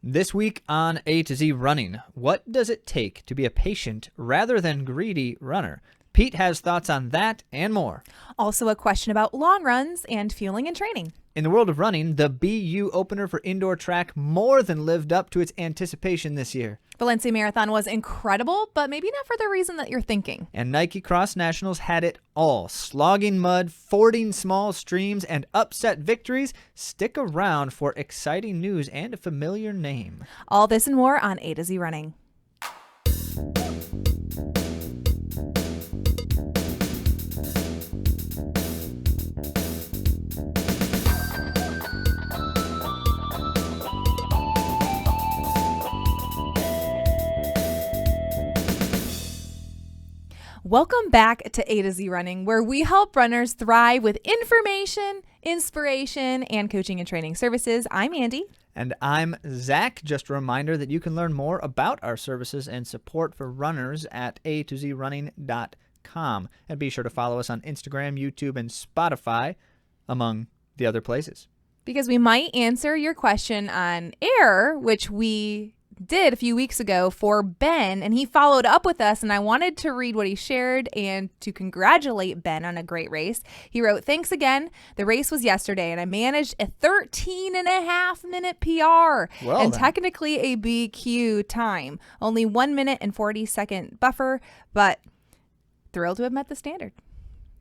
This week on A to Z Running, what does it take to be a patient rather than greedy runner? Pete has thoughts on that and more. Also a question about long runs and fueling and training. In the world of running, the BU opener for indoor track more than lived up to its anticipation this year. Valencia Marathon was incredible, but maybe not for the reason that you're thinking. And Nike Cross Nationals had it all. Slogging mud, fording small streams, and upset victories. Stick around for exciting news and a familiar name. All this and more on A to Z Running. Welcome back to A to Z Running, where we help runners thrive with information, inspiration, and coaching and training services. I'm Andy. And I'm Zach. Just a reminder that you can learn more about our services and support for runners at AtoZrunning.com. And be sure to follow us on Instagram, YouTube, and Spotify, among the other places. Because we might answer your question on air, which we did a few weeks ago for Ben, and he followed up with us, and I wanted to read what he shared and to congratulate Ben on a great race. He wrote, "Thanks again. The race was yesterday, and I managed a 13.5-minute PR and technically a BQ time. Only 1 minute and 40-second buffer, but thrilled to have met the standard."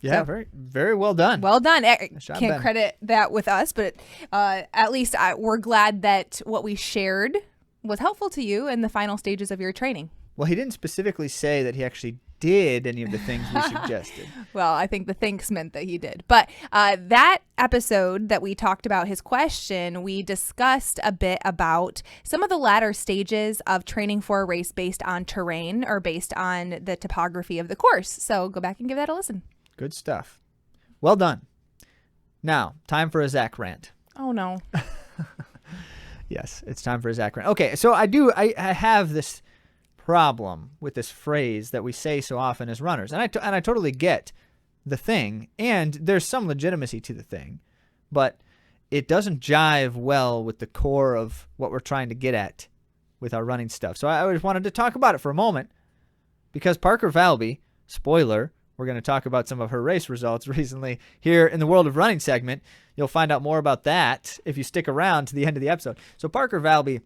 Yeah, So, very well done. Well done. Job, Can't Ben. credit that with us, but at least we're glad that what we shared was helpful to you in the final stages of your training. Well, he didn't specifically say that he actually did any of the things we suggested. Well, I think the thanks meant that he did. But that episode that we talked about his question, we discussed a bit about some of the latter stages of training for a race based on terrain or based on the topography of the course. So go back and give that a listen. Good stuff. Well done. Now, time for a Zach rant. Oh, no. Yes, it's time for a Zach rant. Okay, so I have this problem with this phrase that we say so often as runners. And I totally get the thing, and there's some legitimacy to the thing, but it doesn't jive well with the core of what we're trying to get at with our running stuff. So I just wanted to talk about it for a moment because Parker Valby, spoiler, we're going to talk about some of her race results recently here in the World of Running segment. You'll find out more about that if you stick around to the end of the episode. So Parker Valby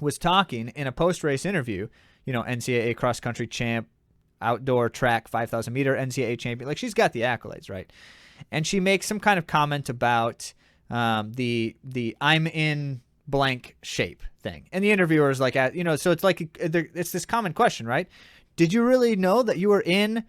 was talking in a post-race interview, NCAA cross-country champ, outdoor track, 5,000 meter NCAA champion. Like, she's got the accolades, right? And she makes some kind of comment about the I'm in blank shape thing. And the interviewer is like, so it's like, it's this common question, right? Did you really know that you were in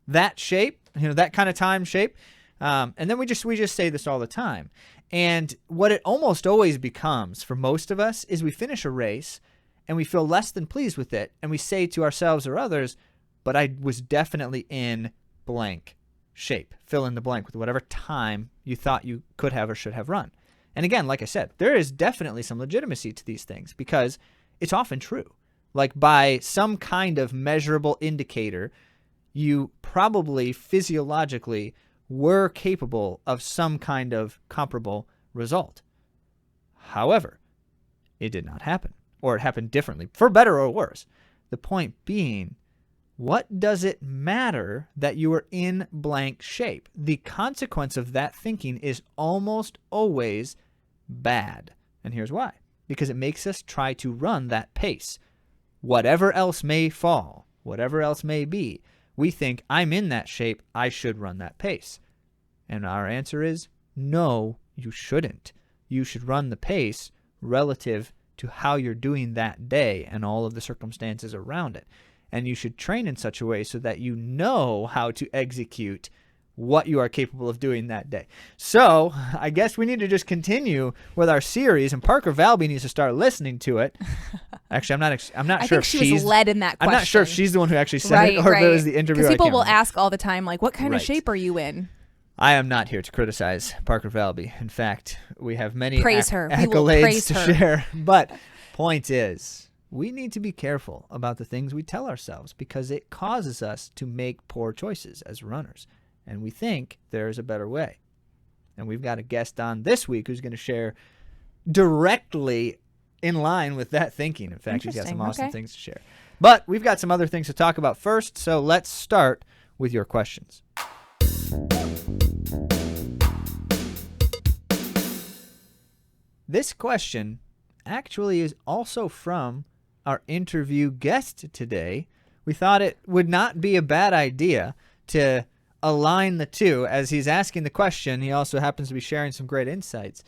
that shape, that kind of time shape? And then we just say this all the time. And what it almost always becomes for most of us is we finish a race and we feel less than pleased with it. And we say to ourselves or others, but I was definitely in blank shape. Fill in the blank with whatever time you thought you could have or should have run. And again, like I said, there is definitely some legitimacy to these things because it's often true. Like, by some kind of measurable indicator, you probably physiologically were capable of some kind of comparable result. However, it did not happen, or it happened differently, for better or worse. The point being, what does it matter that you were in blank shape? The consequence of that thinking is almost always bad. And here's why. Because it makes us try to run that pace. Whatever else may fall, whatever else may be, we think, I'm in that shape, I should run that pace. And our answer is, no, you shouldn't. You should run the pace relative to how you're doing that day and all of the circumstances around it. And you should train in such a way so that you know how to execute what you are capable of doing that day. So I guess we need to just continue with our series, and Parker Valby needs to start listening to it. Actually, I'm not sure if she was led in that question. I'm not sure if she's the one who actually said it or if it was the interviewer. Because people will ask all the time, like, what kind of shape are you in? I am not here to criticize Parker Valby. In fact, we have many accolades to share. But point is, we need to be careful about the things we tell ourselves because it causes us to make poor choices as runners. And we think there's a better way. And we've got a guest on this week who's going to share directly in line with that thinking. In fact, he's got some Interesting. awesome things to share. But we've got some other things to talk about first, so let's start with your questions. This question actually is also from our interview guest today. We thought it would not be a bad idea to align the two. As he's asking the question, he also happens to be sharing some great insights.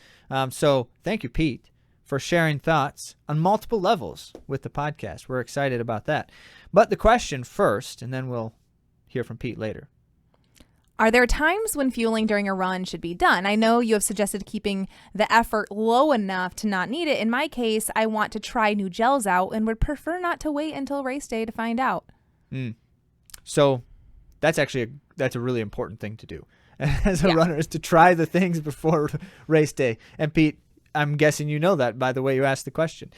So thank you, Pete, for sharing thoughts on multiple levels with the podcast. We're excited about that. But the question first, and then we'll hear from Pete later. Are there times when fueling during a run should be done? I know you have suggested keeping the effort low enough to not need it. In my case, I want to try new gels out and would prefer not to wait until race day to find out. So that's a really important thing to do as a runner, is to try the things before race day. And Pete, I'm guessing you know that by the way you asked the question.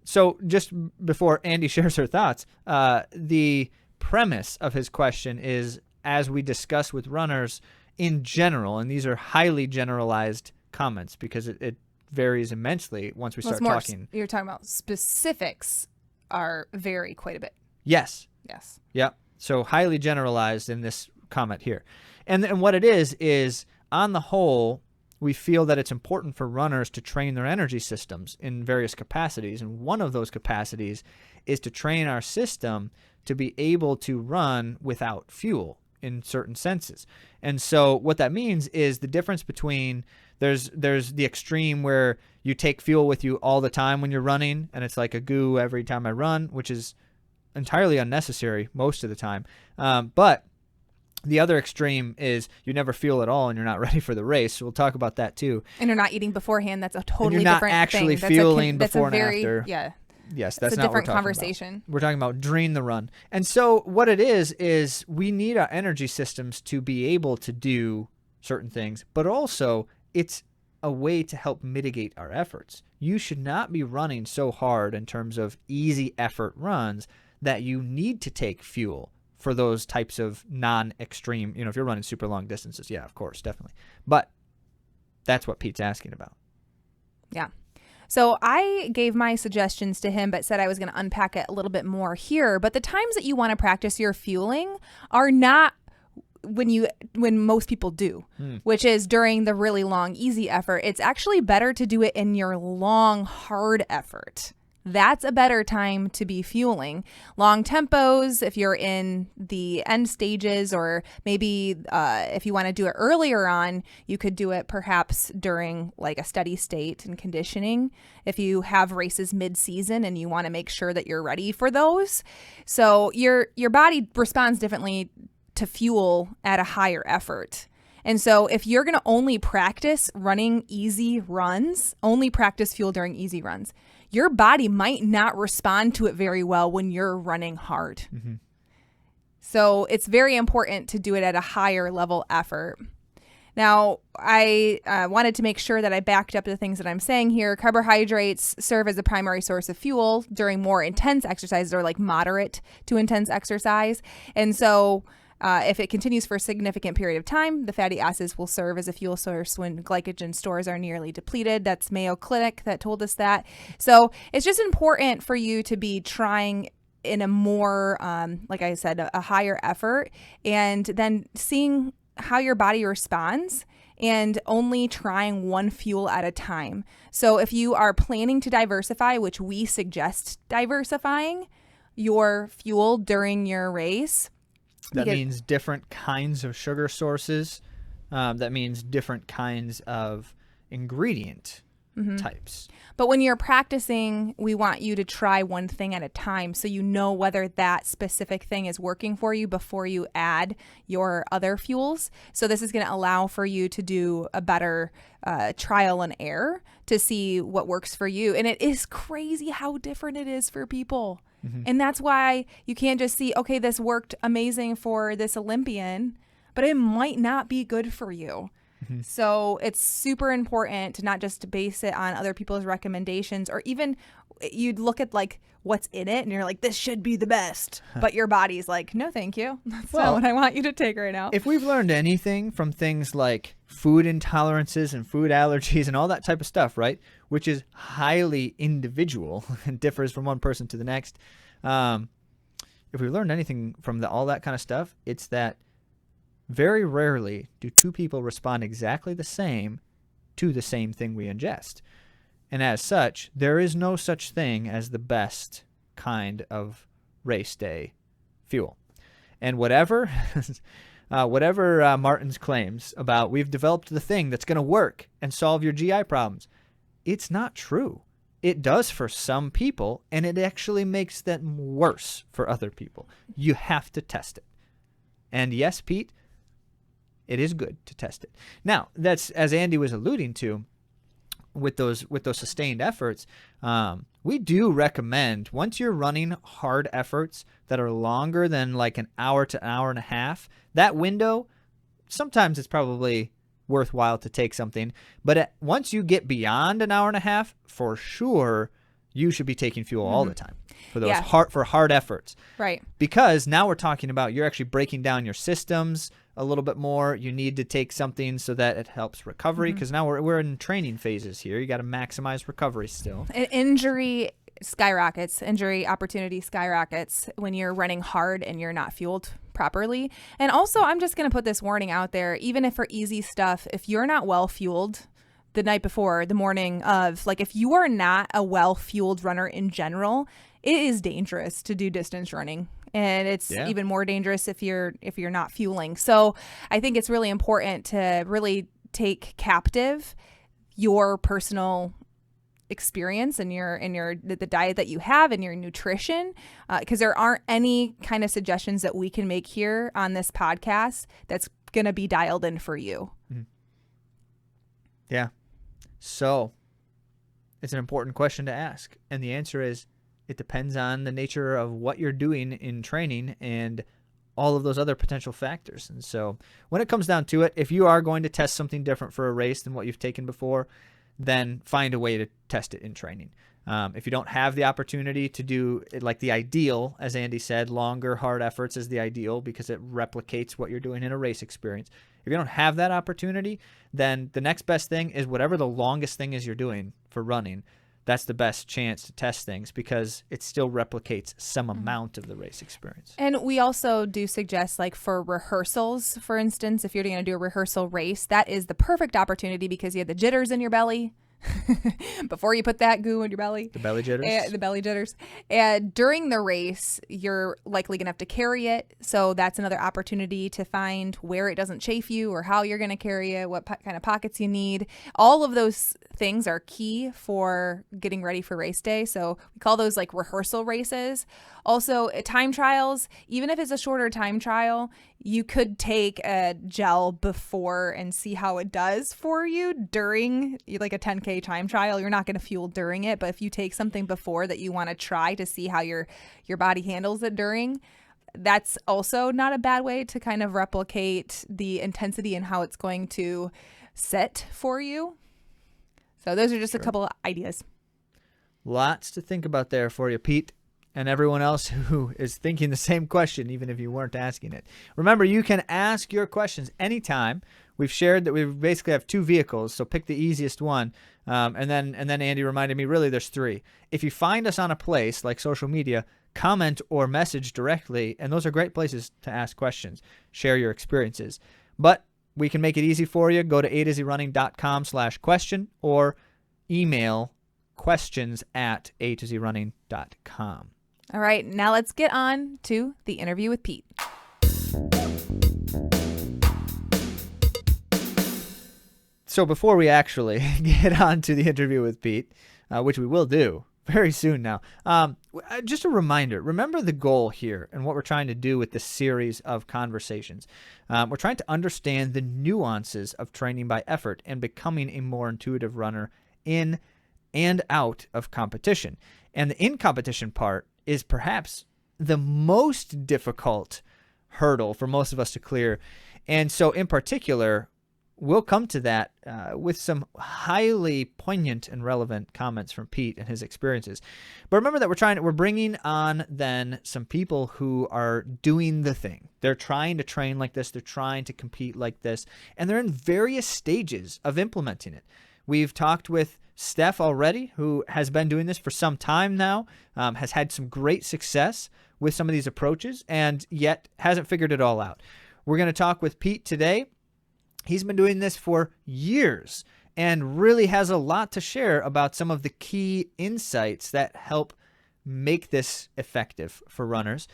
So just before Andy shares her thoughts, the premise of his question is, as we discuss with runners in general, and these are highly generalized comments because it varies immensely once we start talking. You're talking about specifics vary quite a bit. Yes. Yes. Yep. So highly generalized in this comment here. And what it is on the whole, we feel that it's important for runners to train their energy systems in various capacities. And one of those capacities is to train our system to be able to run without fuel in certain senses. And so what that means is the difference between there's the extreme where you take fuel with you all the time when you're running, and it's like a goo every time I run, which is entirely unnecessary most of the time. But the other extreme is you never fuel at all and you're not ready for the race. So we'll talk about that too. And you're not eating beforehand. That's a totally and you're not different actually thing. fueling That's before a very, and after. Yeah. Yes, It's that's a not what we're different talking conversation. about. We're talking about during the run. And so what it is we need our energy systems to be able to do certain things, but also it's a way to help mitigate our efforts. You should not be running so hard in terms of easy effort runs that you need to take fuel for those types of non-extreme, if you're running super long distances. Yeah, of course, definitely. But that's what Pete's asking about. Yeah. So I gave my suggestions to him, but said I was going to unpack it a little bit more here. But the times that you want to practice your fueling are not when most people do, which is during the really long, easy effort. It's actually better to do it in your long, hard effort. That's a better time to be fueling. Long tempos, if you're in the end stages, or maybe if you want to do it earlier on, you could do it perhaps during like a steady state and conditioning. If you have races mid-season and you want to make sure that you're ready for those. So your body responds differently to fuel at a higher effort. And so if you're going to only practice running easy runs, only practice fuel during easy runs, your body might not respond to it very well when you're running hard. Mm-hmm. So it's very important to do it at a higher level effort. Now, I wanted to make sure that I backed up the things that I'm saying here. Carbohydrates serve as a primary source of fuel during more intense exercises, or like moderate to intense exercise. And so if it continues for a significant period of time, the fatty acids will serve as a fuel source when glycogen stores are nearly depleted. That's Mayo Clinic that told us that. So it's just important for you to be trying in a more, like I said, a higher effort, and then seeing how your body responds and only trying one fuel at a time. So if you are planning to diversify, which we suggest diversifying your fuel during your race, that means different kinds of sugar sources. That means different kinds of ingredient types. But when you're practicing, we want you to try one thing at a time so you know whether that specific thing is working for you before you add your other fuels. So this is going to allow for you to do a better trial and error to see what works for you. And it is crazy how different it is for people. Mm-hmm. And that's why you can't just see, okay, this worked amazing for this Olympian, but it might not be good for you. So it's super important to not just base it on other people's recommendations, or even you'd look at like what's in it and you're like, this should be the best. But your body's like, no, thank you. That's not what I want you to take right now. If we've learned anything from things like food intolerances and food allergies and all that type of stuff, right, which is highly individual and differs from one person to the next, if we've learned anything from all that kind of stuff, it's that very rarely do two people respond exactly the same to the same thing we ingest. And as such, there is no such thing as the best kind of race day fuel. And whatever Martin's claims about we've developed the thing that's going to work and solve your GI problems, it's not true. It does for some people, and it actually makes them worse for other people. You have to test it. And yes, Pete, it is good to test it. Now, that's, as Andy was alluding to, with those sustained efforts, we do recommend, once you're running hard efforts that are longer than like an hour to an hour and a half, that window, sometimes it's probably worthwhile to take something. But once you get beyond an hour and a half, for sure, you should be taking fuel all the time for those hard efforts. Right. Because now we're talking about you're actually breaking down your systems a little bit more. You need to take something so that it helps recovery, because now we're in training phases here. You got to maximize recovery still. Injury skyrockets, injury opportunity skyrockets when you're running hard and you're not fueled properly. And also, I'm just going to put this warning out there, even if for easy stuff, if you're not well fueled the night before, the morning of, like if you are not a well fueled runner in general, it is dangerous to do distance running. And it's even more dangerous if you're not fueling. So I think it's really important to really take captive your personal experience and the diet that you have and your nutrition, because there aren't any kind of suggestions that we can make here on this podcast that's going to be dialed in for you. Yeah. So it's an important question to ask. And the answer is, it depends on the nature of what you're doing in training and all of those other potential factors. And so when it comes down to it, if you are going to test something different for a race than what you've taken before, then find a way to test it in training. If you don't have the opportunity to do it, like the ideal, as Andy said, longer hard efforts is the ideal because it replicates what you're doing in a race experience. If you don't have that opportunity, then the next best thing is whatever the longest thing is you're doing for running. That's the best chance to test things because it still replicates some amount of the race experience. And we also do suggest, like for rehearsals, for instance, if you're going to do a rehearsal race, that is the perfect opportunity because you have the jitters in your belly before you put that goo in your belly. The belly jitters? The belly jitters. And during the race, you're likely going to have to carry it. So that's another opportunity to find where it doesn't chafe you or how you're going to carry it, what kind of pockets you need. All of those things are key for getting ready for race day. So we call those like rehearsal races. Also, time trials, even if it's a shorter time trial, you could take a gel before and see how it does for you during like a 10K time trial. You're not going to fuel during it, but if you take something before that you want to try to see how your body handles it during, that's also not a bad way to kind of replicate the intensity and how it's going to set for you. So those are just a couple of ideas. Lots to think about there for you, Pete, and everyone else who is thinking the same question, even if you weren't asking it. Remember, you can ask your questions anytime. We've shared that we basically have 2 vehicles, so pick the easiest one. And then Andy reminded me, really, there's 3. If you find us on a place like social media, comment or message directly, and those are great places to ask questions, share your experiences. But we can make it easy for you. Go to AtoZrunning.com/question or email questions@AtoZrunning.com. All right, now let's get on to the interview with Pete. So before we actually get on to the interview with Pete, which we will do very soon now, just a reminder, remember the goal here and what we're trying to do with this series of conversations. We're trying to understand the nuances of training by effort and becoming a more intuitive runner in and out of competition. And the in-competition part is perhaps the most difficult hurdle for most of us to clear. And so in particular, we'll come to that with some highly poignant and relevant comments from Pete and his experiences. But remember that we're bringing on then some people who are doing the thing. They're trying to train like this. They're trying to compete like this. And they're in various stages of implementing it. We've talked with Steph already, who has been doing this for some time now, has had some great success with some of these approaches, and yet hasn't figured it all out. We're going to talk with Pete today. He's been doing this for years and really has a lot to share about some of the key insights that help make this effective for runners.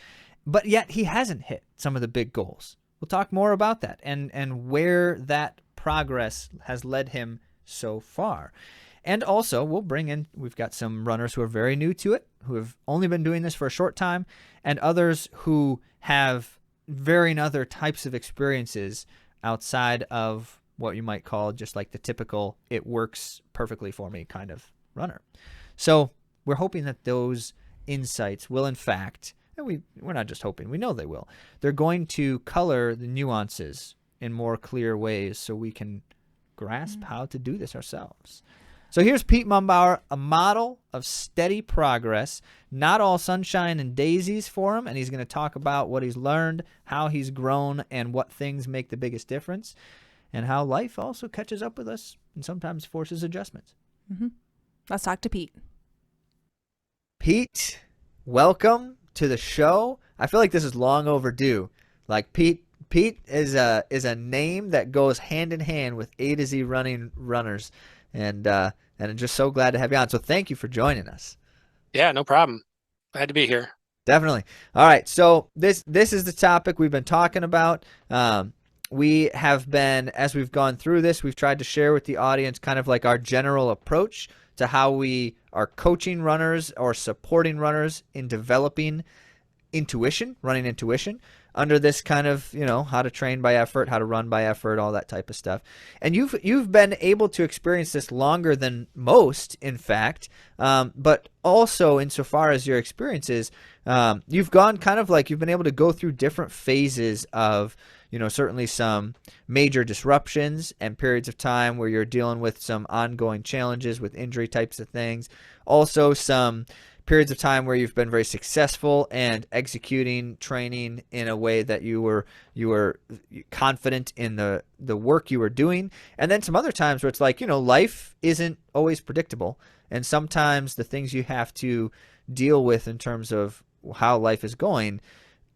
But yet he hasn't hit some of the big goals. We'll talk more about that and where that progress has led him so far. And also we've got some runners who are very new to it, who have only been doing this for a short time, and others who have varying other types of experiences outside of what you might call just like the typical "it works perfectly for me" kind of runner. So we're hoping that those insights will in fact, and we're not just hoping, we know they will, they're going to color the nuances in more clear ways so we can grasp how to do this ourselves. So here's Pete Mumbower, a model of steady progress, not all sunshine and daisies for him, and he's going to talk about what he's learned, how he's grown, and what things make the biggest difference, and how life also catches up with us and sometimes forces adjustments. Mm-hmm. Let's talk to Pete. Pete, welcome to the show. I feel like this is long overdue. Like Pete is a name that goes hand in hand with A to Z running runners. And I'm just so glad to have you on. So thank you for joining us. Yeah, no problem. Glad to be here. Definitely. All right. So this is the topic we've been talking about. We have been, as we've gone through this, we've tried to share with the audience kind of like our general approach to how we are coaching runners or supporting runners in developing running intuition under this kind of, how to train by effort, how to run by effort, all that type of stuff. And you've been able to experience this longer than most, in fact, but also insofar as your experiences, you've gone kind of like you've been able to go through different phases of, certainly some major disruptions and periods of time where you're dealing with some ongoing challenges with injury types of things. Also some periods of time where you've been very successful and executing training in a way that you were confident in the work you were doing. And then some other times where it's like, life isn't always predictable. And sometimes the things you have to deal with in terms of how life is going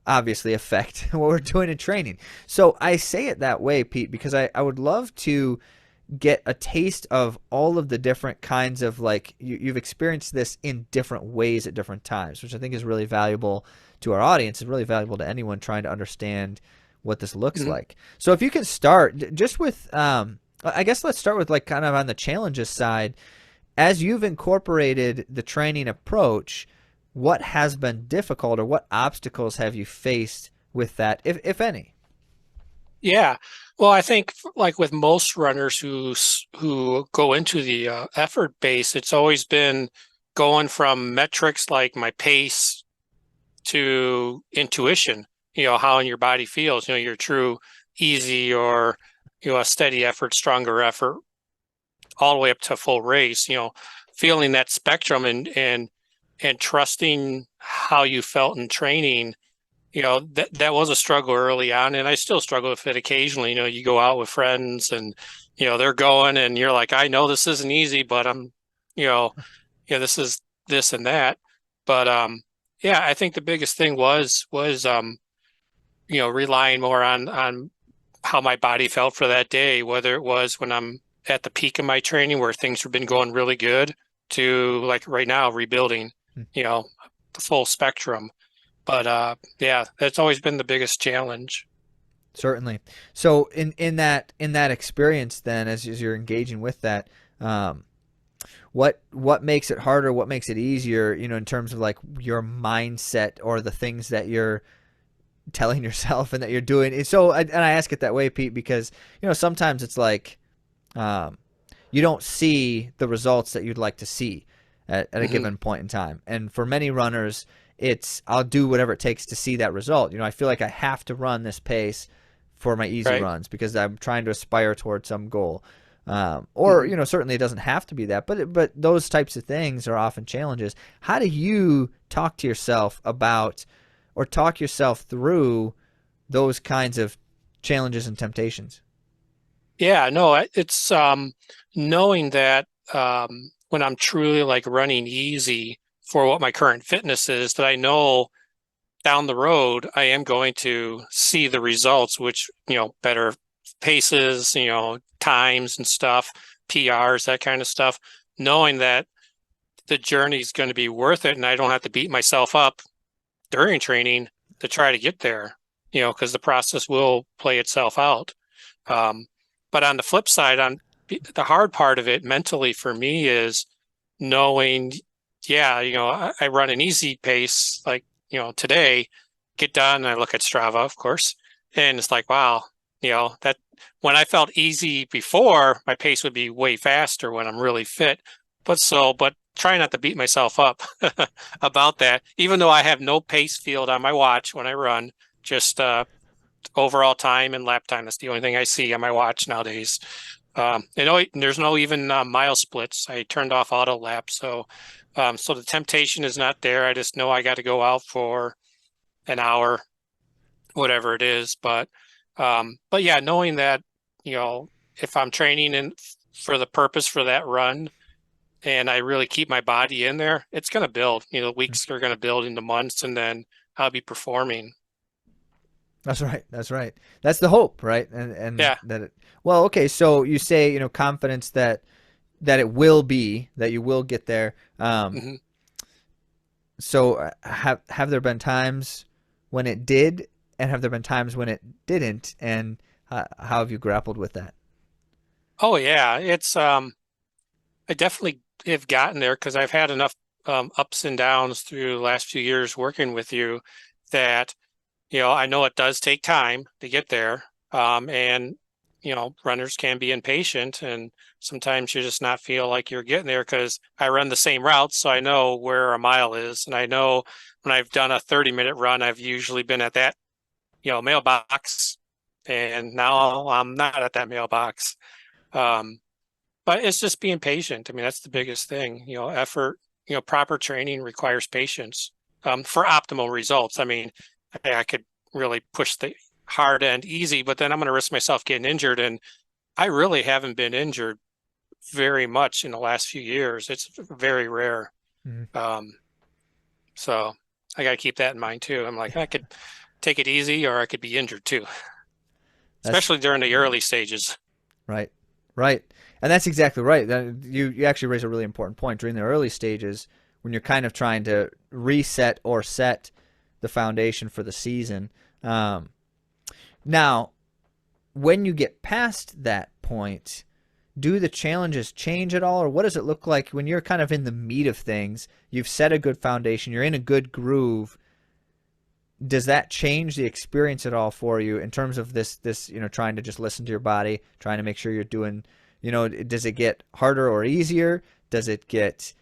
obviously affect what we're doing in training. So I say it that way, Pete, because I would love to get a taste of all of the different kinds of, like, you've experienced this in different ways at different times, which I think is really valuable to our audience and really valuable to anyone trying to understand what this looks like. So if you can start just with, I guess let's start with like kind of on the challenges side. As you've incorporated the training approach, what has been difficult or what obstacles have you faced with that, if any? Yeah. Well, I think like with most runners who go into the effort base, it's always been going from metrics like my pace to intuition, how your body feels, your true easy or, a steady effort, stronger effort, all the way up to full race, feeling that spectrum and trusting how you felt in training. That was a struggle early on, and I still struggle with it occasionally. You go out with friends and, they're going and you're like, I know this isn't easy, but I'm, this is this and that. But, I think the biggest thing was relying more on how my body felt for that day, whether it was when I'm at the peak of my training where things have been going really good to like right now rebuilding, the full spectrum. But that's always been the biggest challenge. Certainly. So in that experience, then, as you're engaging with that, what makes it harder? What makes it easier? In terms of like your mindset or the things that you're telling yourself and that you're doing. And so, I ask it that way, Pete, because sometimes it's like you don't see the results that you'd like to see at a given point in time, and for many runners, it's I'll do whatever it takes to see that result. I feel like I have to run this pace for my easy Right. runs because I'm trying to aspire towards some goal. Or, certainly it doesn't have to be that, but those types of things are often challenges. How do you talk to yourself about or talk yourself through those kinds of challenges and temptations? Yeah, no, it's knowing that when I'm truly like running easy for what my current fitness is, that I know down the road I am going to see the results, which, better paces, times and stuff, PRs, that kind of stuff, knowing that the journey is going to be worth it and I don't have to beat myself up during training to try to get there, because the process will play itself out. Um, but on the flip side, on the hard part of it mentally for me is knowing, yeah, I run an easy pace like, today, get done. I look at Strava, of course, and it's like, wow, that when I felt easy before, my pace would be way faster when I'm really fit. But try not to beat myself up about that, even though I have no pace field on my watch when I run, just overall time and lap time. That's the only thing I see on my watch nowadays. There's no even mile splits. I turned off auto lap, so the temptation is not there. I just know I got to go out for an hour, whatever it is. But yeah, knowing that, if I'm training for the purpose for that run, and I really keep my body in there, it's going to build. Weeks are going to build into months, and then I'll be performing. That's right. That's right. That's the hope, right? And Yeah. well, okay. So you say, confidence that it will be, that you will get there. Mm-hmm. So have there been times when it did, and have there been times when it didn't, and how have you grappled with that? Oh yeah, it's I definitely have gotten there because I've had enough ups and downs through the last few years working with you that I know it does take time to get there. And runners can be impatient, and sometimes you just not feel like you're getting there because I run the same route, so I know where a mile is, and I know when I've done a 30-minute run, I've usually been at that mailbox, and now I'm not at that mailbox. But it's just being patient. I mean, that's the biggest thing. Effort. Proper training requires patience for optimal results. I mean, I could really push the hard end easy, but then I'm going to risk myself getting injured. And I really haven't been injured very much in the last few years. It's very rare. Mm-hmm. So I got to keep that in mind too. I'm like, I could take it easy or I could be injured too, That's especially during the early stages. right. Right. And that's exactly right. You actually raise a really important point. During the early stages, when you're kind of trying to reset or set the foundation for the season. Now, when you get past that point, do the challenges change at all, or what does it look like when you're kind of in the meat of things? You've set a good foundation, you're in a good groove. Does that change the experience at all for you in terms of this trying to just listen to your body, trying to make sure you're doing, does it get harder or easier? Does it get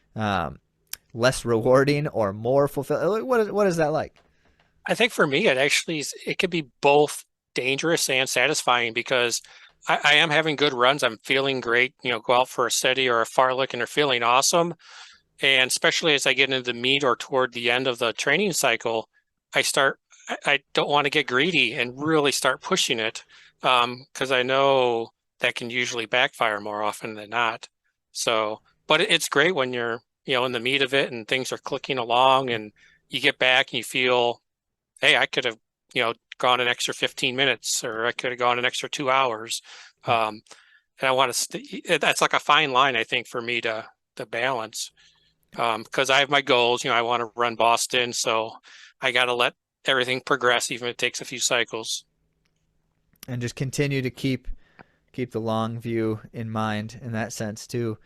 less rewarding or more fulfilling? What is that like? I think for me, it could be both dangerous and satisfying because I am having good runs. I'm feeling great, go out for a steady or a fartlek and they're feeling awesome. And especially as I get into the meat or toward the end of the training cycle, I don't want to get greedy and really start pushing it because I know that can usually backfire more often than not. So, but it's great when you're, in the meat of it and things are clicking along and you get back and you feel, hey, I could have, gone an extra 15 minutes or I could have gone an extra 2 hours. And I want to, that's like a fine line, I think, for me to balance because I have my goals, I want to run Boston. So I got to let everything progress, even if it takes a few cycles. And just continue to keep the long view in mind in that sense too.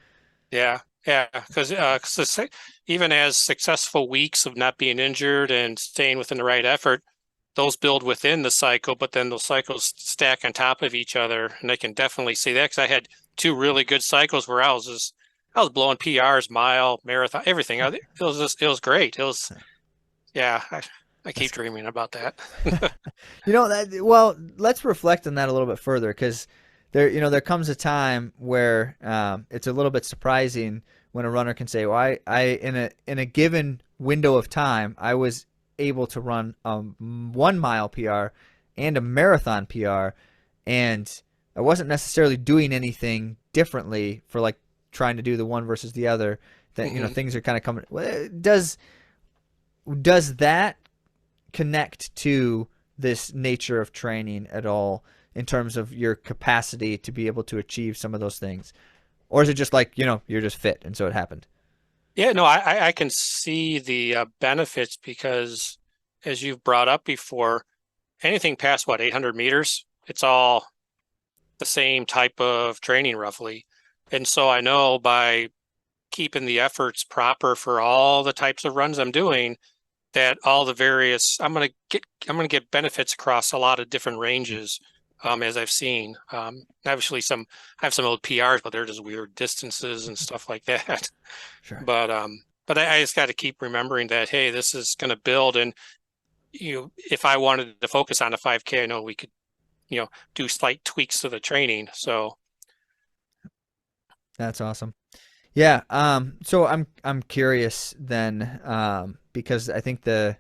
Yeah, yeah, because even as successful weeks of not being injured and staying within the right effort, those build within the cycle, but then those cycles stack on top of each other, and I can definitely see that because I had two really good cycles where I was blowing PRs, mile, marathon, everything. It was great. It was, yeah. I keep dreaming about that. Well, let's reflect on that a little bit further, because there comes a time where it's a little bit surprising when a runner can say, well, I in a given window of time, I was able to run a 1 mile PR and a marathon PR, and I wasn't necessarily doing anything differently for like trying to do the one versus the other. That things are kind of coming. Does that connect to this nature of training at all in terms of your capacity to be able to achieve some of those things? Or is it just like, you're just fit and so it happened? Yeah, no, I can see the benefits because, as you've brought up before, anything past 800 meters, it's all the same type of training roughly. And so I know by keeping the efforts proper for all the types of runs I'm doing, that all the various I'm gonna get benefits across a lot of different ranges, as I've seen. Obviously I have some old PRs, but they're just weird distances and stuff like that. Sure. But I just got to keep remembering that, hey, this is going to build, and if I wanted to focus on a 5K, I know we could do slight tweaks to the training. So that's awesome. Yeah. So I'm curious then, because I think the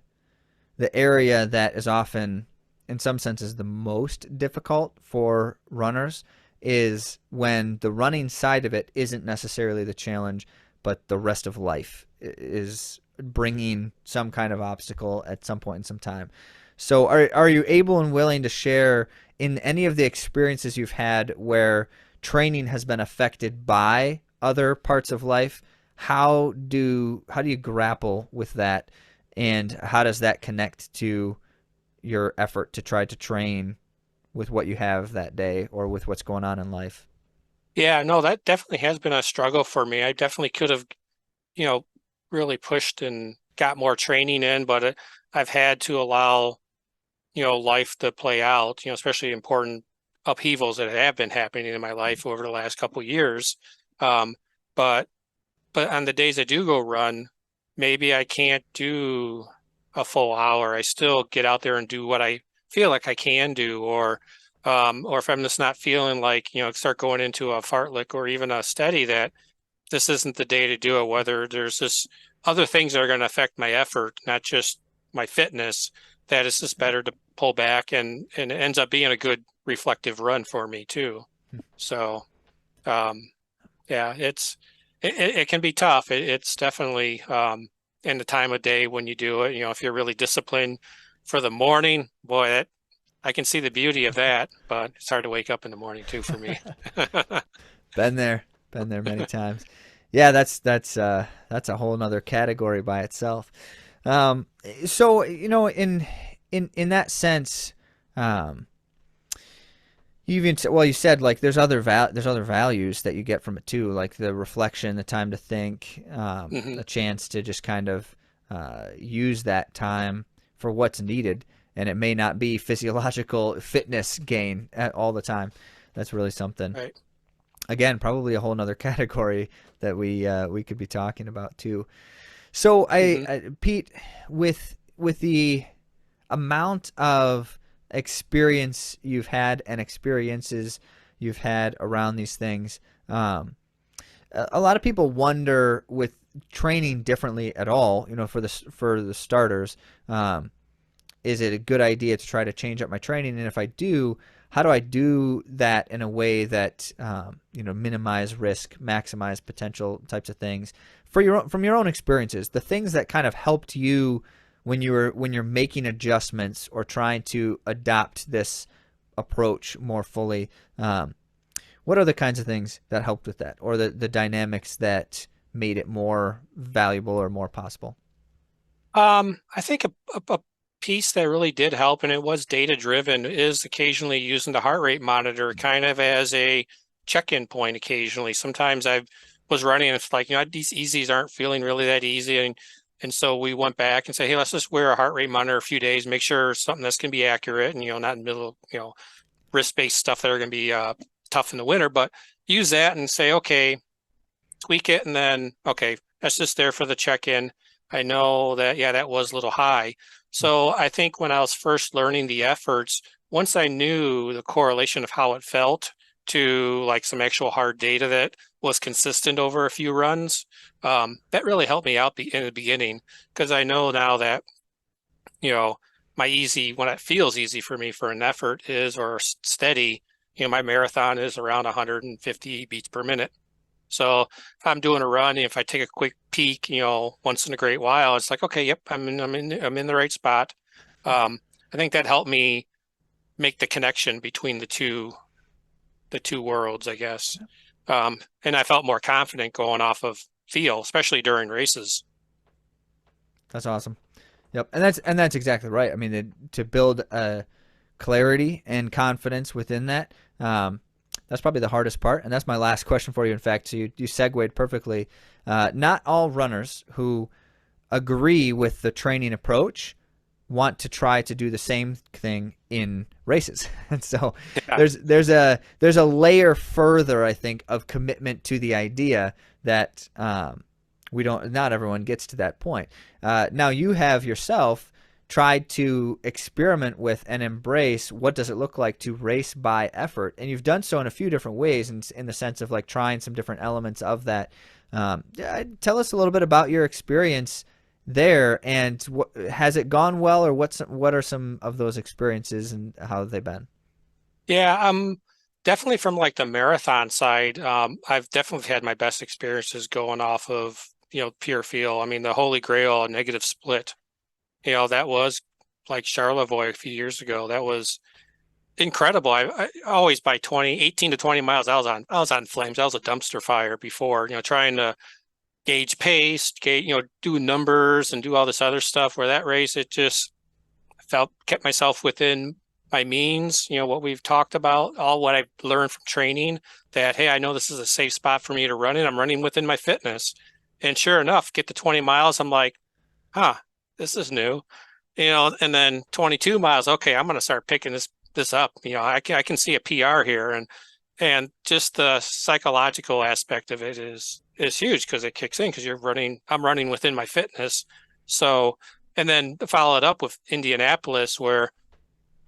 area that is often, in some senses, the most difficult for runners is when the running side of it isn't necessarily the challenge, but the rest of life is bringing some kind of obstacle at some point in some time. So are you able and willing to share in any of the experiences you've had where training has been affected by other parts of life? How do you grapple with that, and how does that connect to your effort to try to train with what you have that day or with what's going on in life? yeah, no, that definitely has been a struggle for me. I definitely could have, really pushed and got more training in, but I've had to allow, life to play out, especially important upheavals that have been happening in my life over the last couple of years. Um, but on the days I do go run, maybe I can't do a full hour. I still get out there and do what I feel like I can do, or if I'm just not feeling like, start going into a fartlek or even a steady, that this isn't the day to do it, whether there's this other things that are going to affect my effort, not just my fitness, that it's just better to pull back, and it ends up being a good reflective run for me too. So, yeah, it can be tough. It's definitely, in the time of day when you do it, if you're really disciplined for the morning, boy, I can see the beauty of that, but it's hard to wake up in the morning too for me. Been there many times. Yeah, that's a whole nother category by itself. So in that sense, you said like there's other values that you get from it too, like the reflection, the time to think, a chance to just kind of use that time for what's needed, and it may not be physiological fitness gain all the time. That's really something. Right. Again, probably a whole nother category that we could be talking about too. So Pete, with the amount of experience you've had and experiences you've had around these things, a lot of people wonder, with training differently at all, for the starters, is it a good idea to try to change up my training? And if I do, how do I do that in a way that minimize risk, maximize potential types of things? From your own experiences, the things that kind of helped you when you're making adjustments or trying to adopt this approach more fully, what are the kinds of things that helped with that, or the dynamics that made it more valuable or more possible? I think a piece that really did help, and it was data driven, is occasionally using the heart rate monitor kind of as a check-in point. Occasionally, sometimes I was running and it's like, these easies aren't feeling really that easy, and so we went back and say, hey, let's just wear a heart rate monitor a few days, make sure something that's going to be accurate, and not in the middle of risk-based stuff that are going to be tough in the winter, but use that and say, okay, tweak it, and then okay, that's just there for the check-in. I know that, yeah, that was a little high. So I think when I was first learning the efforts, once I knew the correlation of how it felt to like some actual hard data that was consistent over a few runs, that really helped me out in the beginning, because I know now that, you know, when it feels easy for me for an effort is, or steady, my marathon is around 150 beats per minute. So if I'm doing a run, if I take a quick peek, once in a great while, it's like, okay, yep, I'm in the right spot. I think that helped me make the connection between the two worlds, I guess. And I felt more confident going off of feel, especially during races. That's awesome. Yep, and that's exactly right. I mean, to build a clarity and confidence within that, that's probably the hardest part. And that's my last question for you. In fact, so you segued perfectly. Not all runners who agree with the training approach want to try to do the same thing in races. And so Yeah. there's a layer further, I think, of commitment to the idea that not everyone gets to that point. Now you have yourself tried to experiment with and embrace what does it look like to race by effort, and you've done so in a few different ways in the sense of like trying some different elements of that. Tell us a little bit about your experience there, and has it gone well, or what are some of those experiences and how have they been? Yeah, definitely from like the marathon side, I've definitely had my best experiences going off of, pure feel. I mean, the Holy Grail negative split, that was like Charlevoix a few years ago. That was incredible. I always by 18 to 20 miles, I was on flames. I was a dumpster fire before, trying to gauge pace, do numbers and do all this other stuff. Where that race, it just kept myself within my means, what we've talked about, all what I've learned from training, that, hey, I know this is a safe spot for me to run in. I'm running within my fitness. And sure enough, get to 20 miles, I'm like, huh, this is new. And then 22 miles, okay, I'm going to start picking this up. I can see a PR here, and just the psychological aspect of it is huge, because it kicks in, because I'm running within my fitness. So, and then follow it up with Indianapolis, where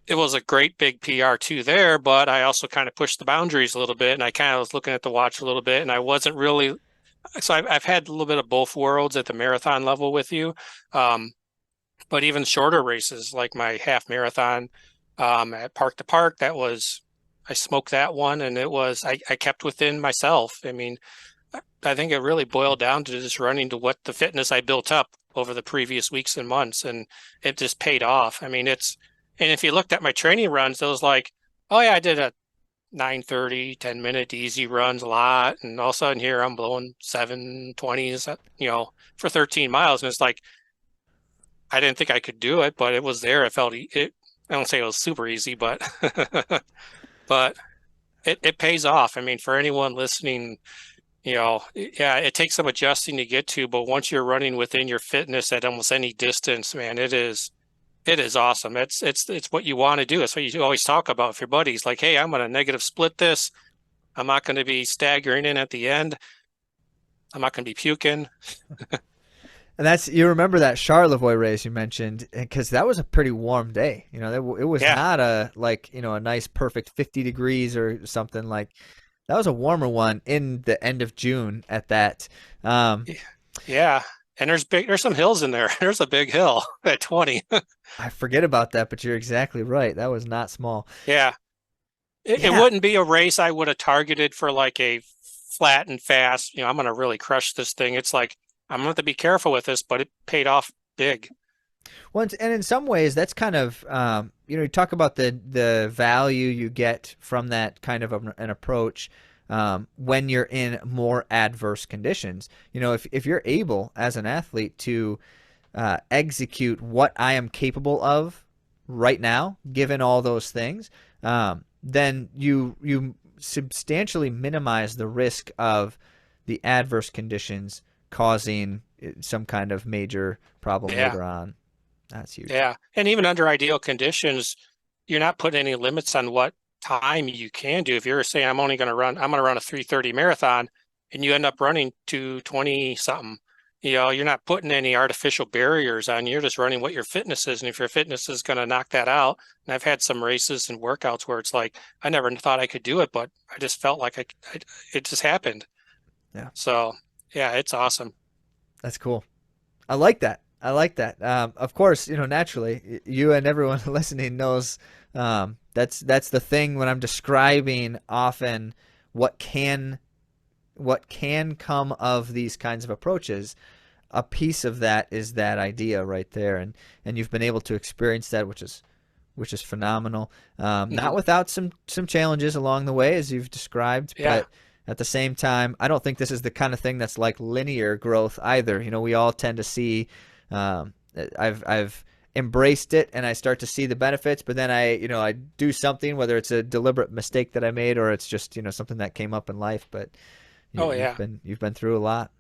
it was a great big PR too there, but I also kind of pushed the boundaries a little bit, and I kind of was looking at the watch a little bit, and I wasn't really. So I've had a little bit of both worlds at the marathon level with you. But even shorter races like my half marathon at Park to Park, I smoked that one, and I kept within myself. I mean, I think it really boiled down to just running to what the fitness I built up over the previous weeks and months, and it just paid off. I mean, and if you looked at my training runs, it was like, oh yeah, I did a 9:30, 10-minute easy runs a lot, and all of a sudden here I'm blowing 7:20s, for 13 miles, and it's like, I didn't think I could do it, but it was there. It felt it. I don't say it was super easy, but but it pays off. I mean, for anyone listening, yeah, it takes some adjusting to get to, but once you're running within your fitness at almost any distance, man, it is awesome. It's what you want to do. It's what you always talk about with your buddies. Like, hey, I'm going to negative split this. I'm not going to be staggering in at the end. I'm not going to be puking. And you remember that Charlevoix race you mentioned, because that was a pretty warm day. It was not a nice perfect 50 degrees or something. Like, that was a warmer one in the end of June at that. Yeah. And there's some hills in there. There's a big hill at 20. I forget about that, but you're exactly right. That was not small. Yeah. It wouldn't be a race I would have targeted for like a flat and fast, I'm going to really crush this thing. It's like, I'm going to have to be careful with this, but it paid off big. Well, and in some ways, that's kind of, you talk about the value you get from that kind of an approach when you're in more adverse conditions. If you're able as an athlete to execute what I am capable of right now, given all those things, then you substantially minimize the risk of the adverse conditions causing some kind of major problem later on. That's huge. Yeah. And even under ideal conditions, you're not putting any limits on what time you can do. If you're saying I'm going to run a 3:30 marathon, and you end up running 2:20 something, you're not putting any artificial barriers on you. You're just running what your fitness is. And if your fitness is going to knock that out, and I've had some races and workouts where it's like, I never thought I could do it, but I just felt like it just happened. Yeah. So yeah, it's awesome. That's cool. I like that. Of course, naturally, you and everyone listening knows that's the thing when I'm describing often what can come of these kinds of approaches. A piece of that is that idea right there, and you've been able to experience that, which is phenomenal. Not without some challenges along the way, as you've described, but at the same time, I don't think this is the kind of thing that's like linear growth either. We all tend to see. I've embraced it, and I start to see the benefits, but then I do something, whether it's a deliberate mistake that I made or it's just something that came up in life. But you've been through a lot.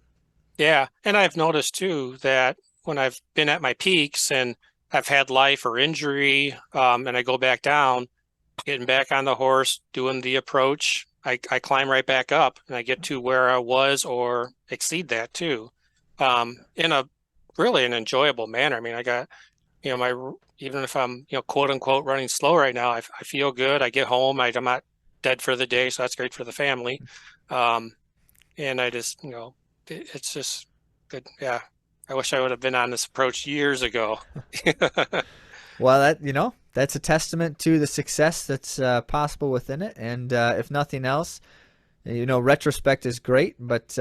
Yeah, and I've noticed too that when I've been at my peaks and I've had life or injury, and I go back down, getting back on the horse, doing the approach, I climb right back up, and I get to where I was or exceed that too, in a really an enjoyable manner. I mean, I got, even if I'm, quote unquote running slow right now, I feel good. I get home, I'm not dead for the day, so that's great for the family. And I just, it's just good. Yeah. I wish I would have been on this approach years ago. Well, that's a testament to the success that's possible within it. And if nothing else, retrospect is great, but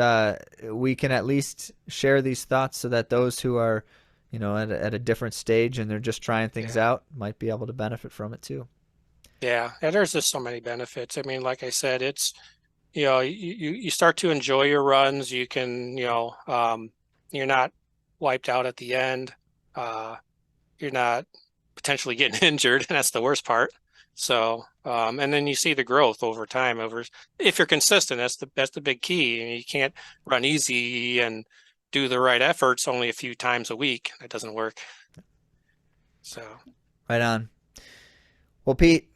we can at least share these thoughts so that those who are, at a different stage and they're just trying things out might be able to benefit from it too. Yeah. And there's just so many benefits. I mean, like I said, it's, you start to enjoy your runs. You can, you're not wiped out at the end. You're not potentially getting injured, and that's the worst part. So, and then you see the growth over time. If you're consistent, that's the big key. And you can't run easy and do the right efforts only a few times a week. That doesn't work. So, right on. Well, Pete,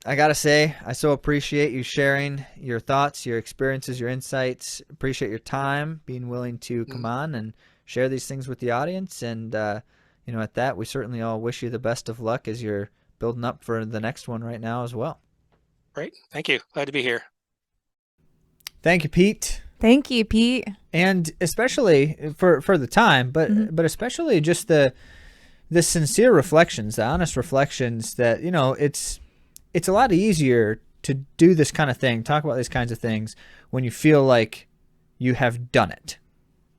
I gotta say, I so appreciate you sharing your thoughts, your experiences, your insights. Appreciate your time, being willing to come on and share these things with the audience. And at that, we certainly all wish you the best of luck as you're building up for the next one right now as well. Great. Thank you. Glad to be here. Thank you, Pete. Thank you, Pete. And especially for the time, but especially just the sincere reflections, the honest reflections that, it's a lot easier to do this kind of thing, talk about these kinds of things when you feel like you have done it,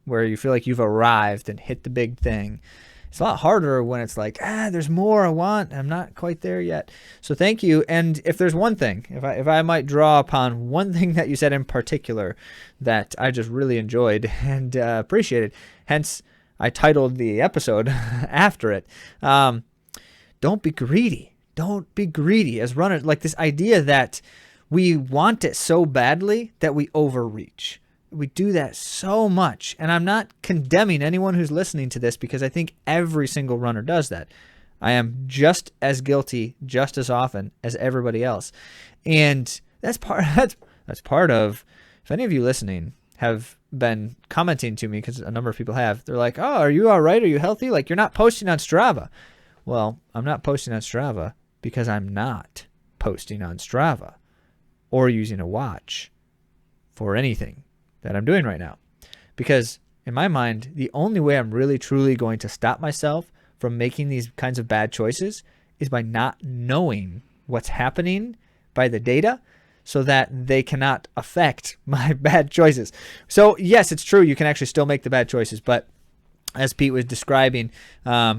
where you feel like you've arrived and hit the big thing. It's a lot harder when it's like, there's more I want. I'm not quite there yet. So thank you. And if there's one thing, if I might draw upon one thing that you said in particular that I just really enjoyed and appreciated, hence I titled the episode after it, don't be greedy. Don't be greedy as runners. Like this idea that we want it so badly that we overreach. We do that so much. And I'm not condemning anyone who's listening to this because I think every single runner does that. I am just as guilty just as often as everybody else. And that's part of, if any of you listening have been commenting to me, because a number of people have, they're like, oh, are you all right? Are you healthy? Like, you're not posting on Strava. Well, I'm not posting on Strava because I'm not posting on Strava or using a watch for anything that I'm doing right now. Because in my mind, the only way I'm really truly going to stop myself from making these kinds of bad choices is by not knowing what's happening by the data so that they cannot affect my bad choices. So yes, it's true, you can actually still make the bad choices, but as Pete was describing,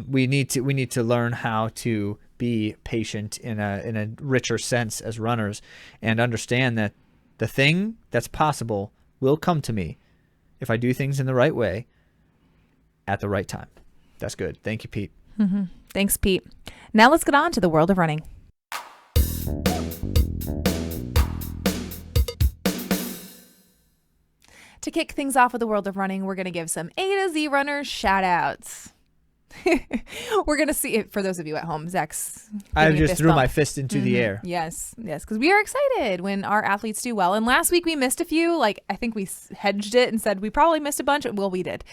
we need to learn how to be patient in a richer sense as runners and understand that the thing that's possible will come to me if I do things in the right way at the right time. That's good. Thank you, Pete. Mm-hmm. Thanks, Pete. Now let's get on to the world of running. To kick things off with the world of running, we're going to give some A to Z runners shout outs. We're going to see it for those of you at home. Zach's I giving a just fist threw bump. my fist into the air. Yes, because we are excited when our athletes do well. And last week we missed a few. Like, I think we hedged it and said we probably missed a bunch. Well, we did.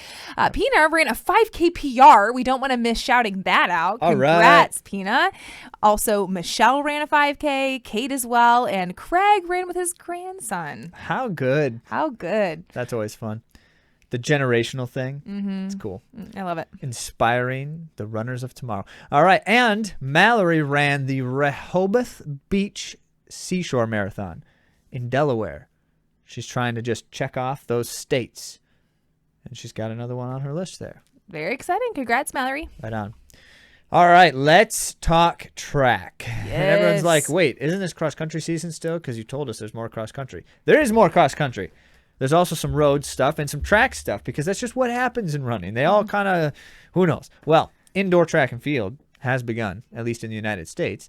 Pina ran a 5K PR. We don't want to miss shouting that out. All right. Congrats, Pina. Also, Michelle ran a 5K, Kate as well, and Craig ran with his grandson. How good. How good. That's always fun. The generational thing. It's cool. I love it. Inspiring the runners of tomorrow. All right. And Mallory ran the Rehoboth Beach Seashore Marathon in Delaware. She's trying to just check off those states. And she's got another one on her list there. Very exciting. Congrats, Mallory. Right on. All right. Let's talk track. And everyone's Yes. like, wait, isn't this cross country season still? Because you told us there's more cross country. There is more cross country. There's also some road stuff and some track stuff because that's just what happens in running. They all kind of, who knows? Well, indoor track and field has begun, at least in the United States,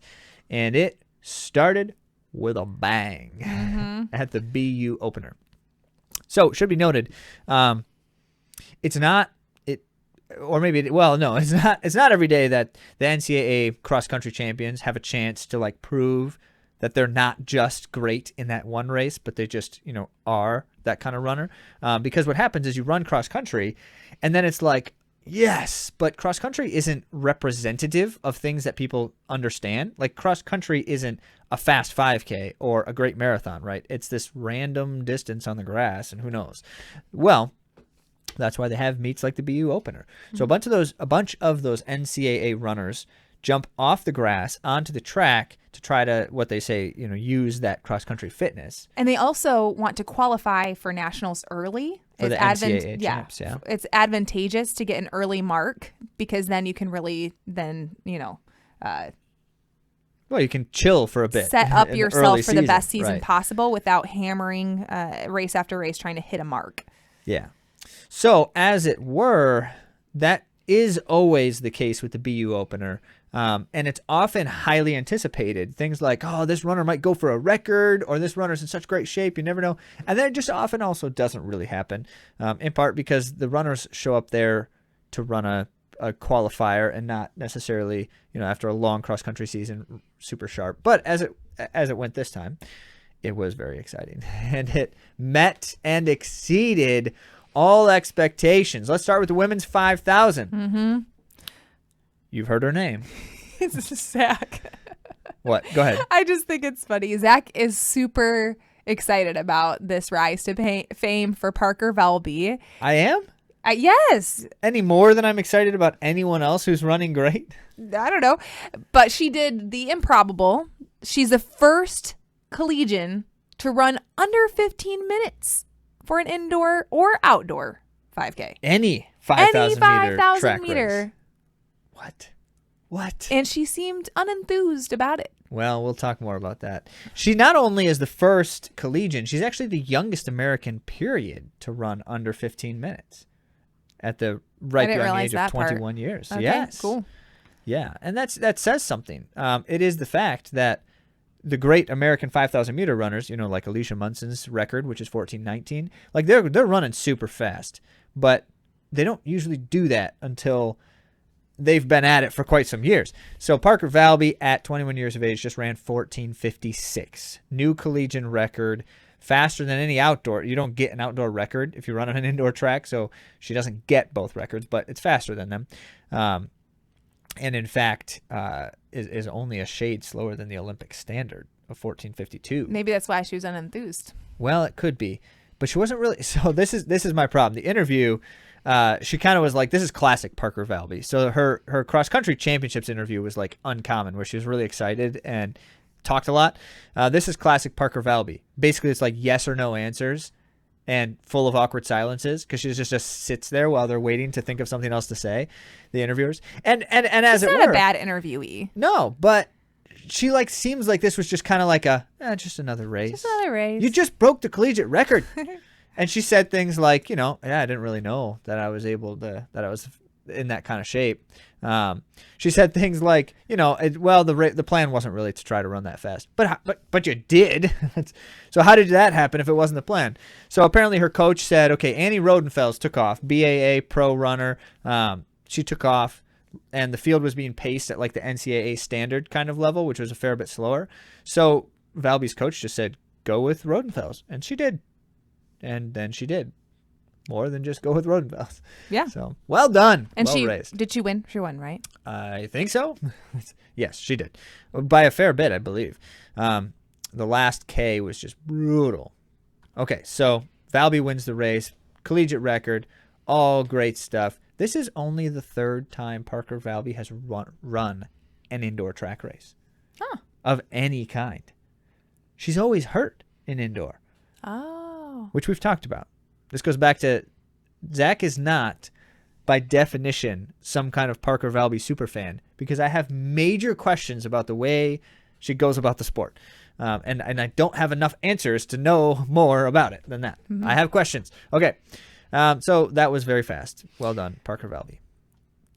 and it started with a bang at the BU opener. So, it should be noted, it's not, it's not every day that the NCAA cross-country champions have a chance to like prove that they're not just great in that one race, but they just, are that kind of runner. Because what happens is you run cross country and then it's like, yes, but cross country isn't representative of things that people understand. Like cross country isn't a fast 5K or a great marathon, right? It's this random distance on the grass and who knows. Well, that's why they have meets like the BU opener. So a bunch of those NCAA runners jump off the grass onto the track to try to, what they say, use that cross-country fitness. And they also want to qualify for nationals early. For the NCAA champs, yeah. It's advantageous to get an early mark because then you can really well, you can chill for a bit. set up in the yourself early for the best season, season right. possible without hammering race after race trying to hit a mark. Yeah. So, as it were, that is always the case with the BU opener. And it's often highly anticipated. Things like, oh, this runner might go for a record, or this runner's in such great shape, you never know. And then it just often also doesn't really happen, in part because the runners show up there to run a qualifier and not necessarily, after a long cross-country season, super sharp. But as it went this time, it was very exciting. And it met and exceeded all expectations. Let's start with the women's 5,000. Mm-hmm. You've heard her name. It's Zach. What? Go ahead. I just think it's funny. Zach is super excited about this rise to fame for Parker Velby. I am? Yes. Any more than I'm excited about anyone else who's running great? I don't know. But she did the improbable. She's the first collegian to run under 15 minutes for an indoor or outdoor 5K. Any 5,000 meter track meter. race. What? And she seemed unenthused about it. Well, we'll talk more about that. She not only is the first collegian, she's actually the youngest American, period, to run under 15 minutes at the ripe young age of 21 years. Okay, yes. Cool. Yeah, and that says something. It is the fact that the great American 5,000 meter runners, like Alicia Munson's record, which is 14:19, like they're running super fast, but they don't usually do that until they've been at it for quite some years. So Parker Velby at 21 years of age just ran 14:56, new collegiate record, faster than any outdoor. You don't get an outdoor record if you run on an indoor track, so she doesn't get both records, but it's faster than them. And in fact, is only a shade slower than the Olympic standard of 14:52. Maybe that's why she was unenthused. Well, it could be, but she wasn't really. So this is my problem. The interview, she kind of was like, this is classic Parker Velby. So her cross country championships interview was like uncommon, where she was really excited and talked a lot. This is classic Parker Velby. Basically, it's like yes or no answers and full of awkward silences because she just sits there while they're waiting to think of something else to say, the interviewers. And as She's it not were, a bad interviewee. no, but she seems like this was just kind of like just another race. Just another race. You just broke the collegiate record. And she said things like, I didn't really know that I was that I was in that kind of shape. She said things like, the plan wasn't really to try to run that fast, but you did. So how did that happen if it wasn't the plan? So apparently her coach said, okay, Annie Rodenfels took off, BAA pro runner. She took off and the field was being paced at like the NCAA standard kind of level, which was a fair bit slower. So Valby's coach just said, go with Rodenfels. And she did. And then she did more than just go with Rodenfels. Yeah. So well done. And well raised. Did she win? She won, right? I think so. Yes, she did. By a fair bit, I believe. The last K was just brutal. Okay, so Valby wins the race. Collegiate record. All great stuff. This is only the third time Parker Valby has run an indoor track race of any kind. She's always hurt in indoor. Oh. Which we've talked about. This goes back to Zach is not, by definition, some kind of Parker Valby superfan because I have major questions about the way she goes about the sport. And I don't have enough answers to know more about it than that. I have questions. Okay. So that was very fast. Well done, Parker Valby.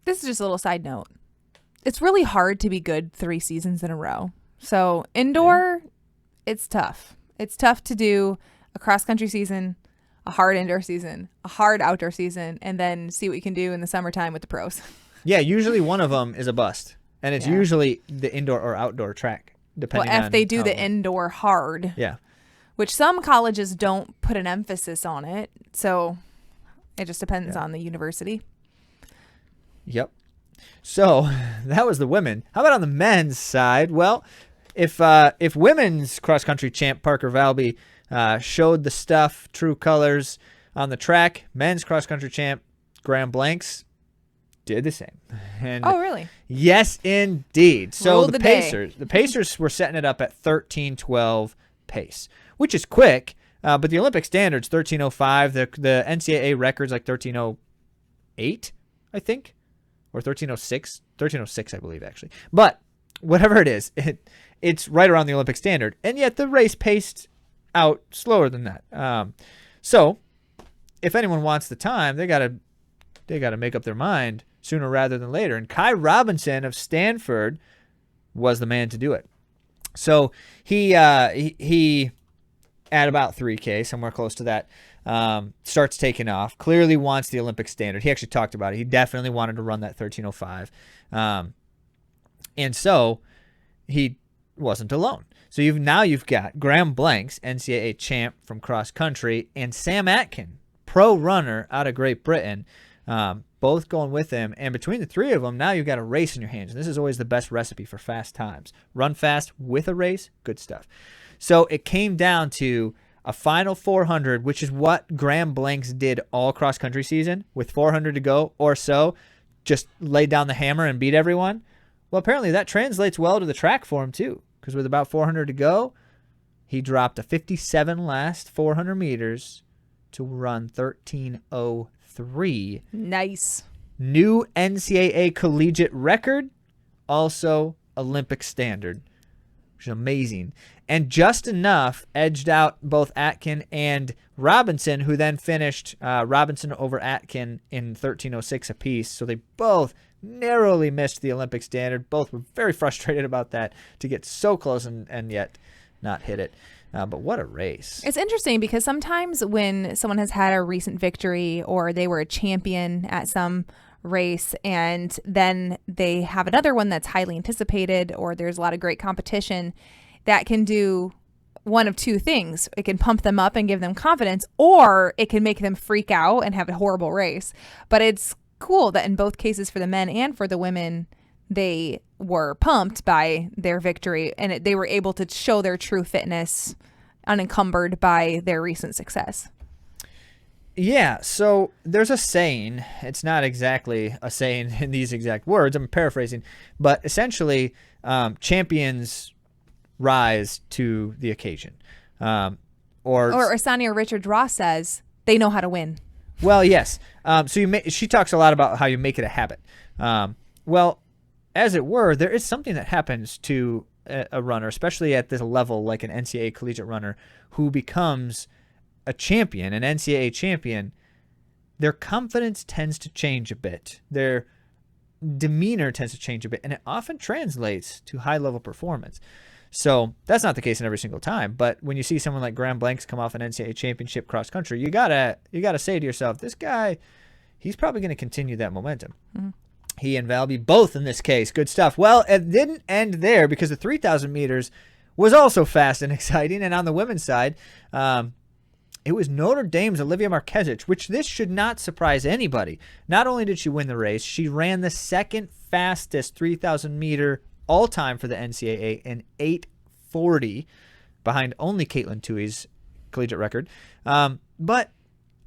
This is just a little side note. It's really hard to be good 3 seasons in a row. So indoor, it's tough. It's tough to do a cross-country season, a hard indoor season, a hard outdoor season, and then see what you can do in the summertime with the pros. Yeah, usually one of them is a bust. And it's usually the indoor or outdoor track, depending on if they do the indoor hard. Yeah. Which some colleges don't put an emphasis on it. So it just depends on the university. Yep. So that was the women. How about on the men's side? Well, if women's cross-country champ Parker Valby showed the stuff, true colors on the track, men's cross-country champ Graham Blanks did the same. And oh, really? Yes, indeed. So Rule the day. Pacers were setting it up at 13:12 pace, which is quick. But the Olympic standard's 13:05. The NCAA record's like 13:08, I think, or 13:06. 13:06, I believe, actually. But whatever it is, it's right around the Olympic standard, and yet the race paced out slower than that. So if anyone wants the time, they gotta make up their mind sooner rather than later. And Kai Robinson of Stanford was the man to do it. So he at about 3K, somewhere close to that, starts taking off. Clearly wants the Olympic standard. He actually talked about it. He definitely wanted to run that 13:05. And so he wasn't alone. So you've got Graham Blanks, NCAA champ from cross country, and Sam Atkin, pro runner out of Great Britain, both going with him. And between the three of them, now you've got a race in your hands. And this is always the best recipe for fast times. Run fast with a race, good stuff. So it came down to a final 400, which is what Graham Blanks did all cross country season, with 400 to go or so, just lay down the hammer and beat everyone. Well, apparently that translates well to the track for him too, because with about 400 to go, he dropped a 57 last 400 meters to run 13:03. Nice. New NCAA collegiate record, also Olympic standard, which is amazing. And just enough edged out both Atkin and Robinson, who then finished Robinson over Atkin in 13:06 apiece. So they both narrowly missed the Olympic standard. Both were very frustrated about that, to get so close and yet not hit it. But what a race. It's interesting because sometimes when someone has had a recent victory or they were a champion at some race and then they have another one that's highly anticipated or there's a lot of great competition, that can do one of two things. It can pump them up and give them confidence, or it can make them freak out and have a horrible race. But it's cool that in both cases, for the men and for the women, they were pumped by their victory and they were able to show their true fitness unencumbered by their recent success. Yeah, so there's a saying. It's not exactly a saying in these exact words. I'm paraphrasing. But essentially, champions rise to the occasion. Or Asania Richard Ross says, they know how to win. Well, yes. She talks a lot about how you make it a habit. Well, as it were, there is something that happens to a runner, especially at this level, like an NCAA collegiate runner, who becomes a champion, an NCAA champion. Their confidence tends to change a bit. Their demeanor tends to change a bit, and it often translates to high-level performance. So that's not the case in every single time, but when you see someone like Graham Blanks come off an NCAA championship cross country, you gotta say to yourself, this guy, he's probably going to continue that momentum. Mm-hmm. He and Valby both in this case. Good stuff. Well, it didn't end there because the 3,000 meters was also fast and exciting. And on the women's side, it was Notre Dame's Olivia Marquezich, which this should not surprise anybody. Not only did she win the race, she ran the second fastest 3,000 meter all time for the NCAA in 8:40, behind only Caitlin Tuohy's collegiate record. But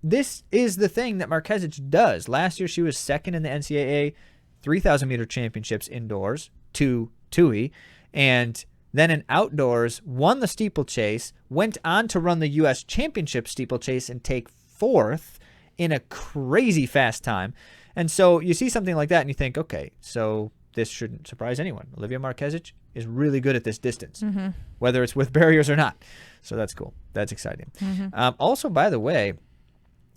this is the thing that Marquezich does. Last year, she was second in the NCAA 3,000 meter championships indoors to Tuohy, and then in outdoors, won the steeplechase, went on to run the U.S. Championship steeplechase and take fourth in a crazy fast time. And so you see something like that and you think, okay, so this shouldn't surprise anyone. Olivia Marquezich is really good at this distance, whether it's with barriers or not. So that's cool. That's exciting. Also, by the way,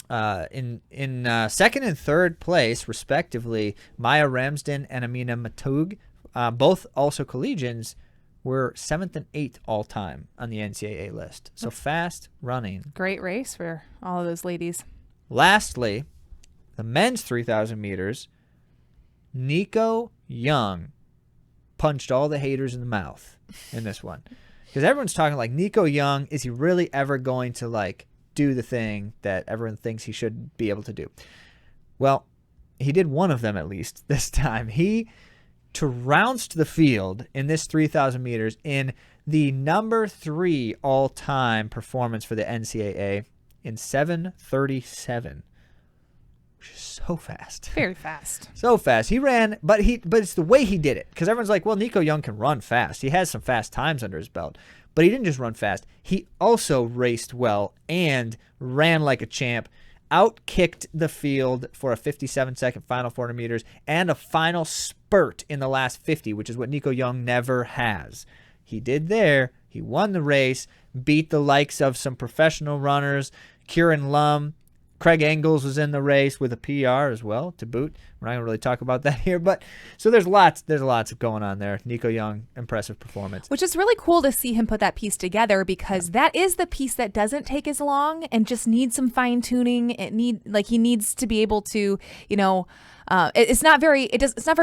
in second and third place, respectively, Maya Ramsden and Amina Matug, both also collegians, were 7th and 8th all time on the NCAA list. So fast running. Great race for all of those ladies. Lastly, the men's 3,000 meters, Nico Young punched all the haters in the mouth in this one. Because everyone's talking like, Nico Young, is he really ever going to like do the thing that everyone thinks he should be able to do? Well, he did one of them at least this time. He trounced the field in this 3,000 meters in the number 3 all-time performance for the NCAA in 7:37, which is so fast. Very fast. So fast. He ran, but it's the way he did it, because everyone's like, well, Nico Young can run fast. He has some fast times under his belt, but he didn't just run fast. He also raced well and ran like a champ. Outkicked the field for a 57-second final 400 meters and a final spurt in the last 50, which is what Nico Young never has. He did there. He won the race, beat the likes of some professional runners. Kieran Lum, Craig Engels was in the race with a PR as well to boot. We're not going to really talk about that here, but so there's lots going on there. Nico Young, impressive performance. Which is really cool to see him put that piece together, because that is the piece that doesn't take as long and just needs some fine tuning. He needs to be able to, it's not very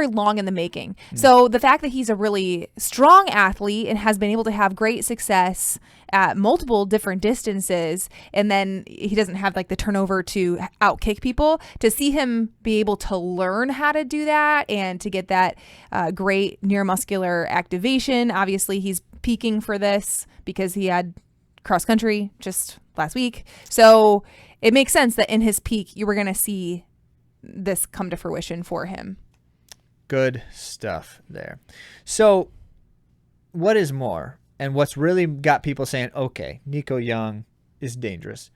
long in the making. So the fact that he's a really strong athlete and has been able to have great success at multiple different distances, and then he doesn't have like the turnover to outkick people, to see him be able to learn how to do that and to get that great neuromuscular activation. Obviously he's peaking for this because he had cross country just last week. So it makes sense that in his peak, you were going to see this come to fruition for him. Good stuff there. So what is more, and what's really got people saying, okay, Nico Young is dangerous,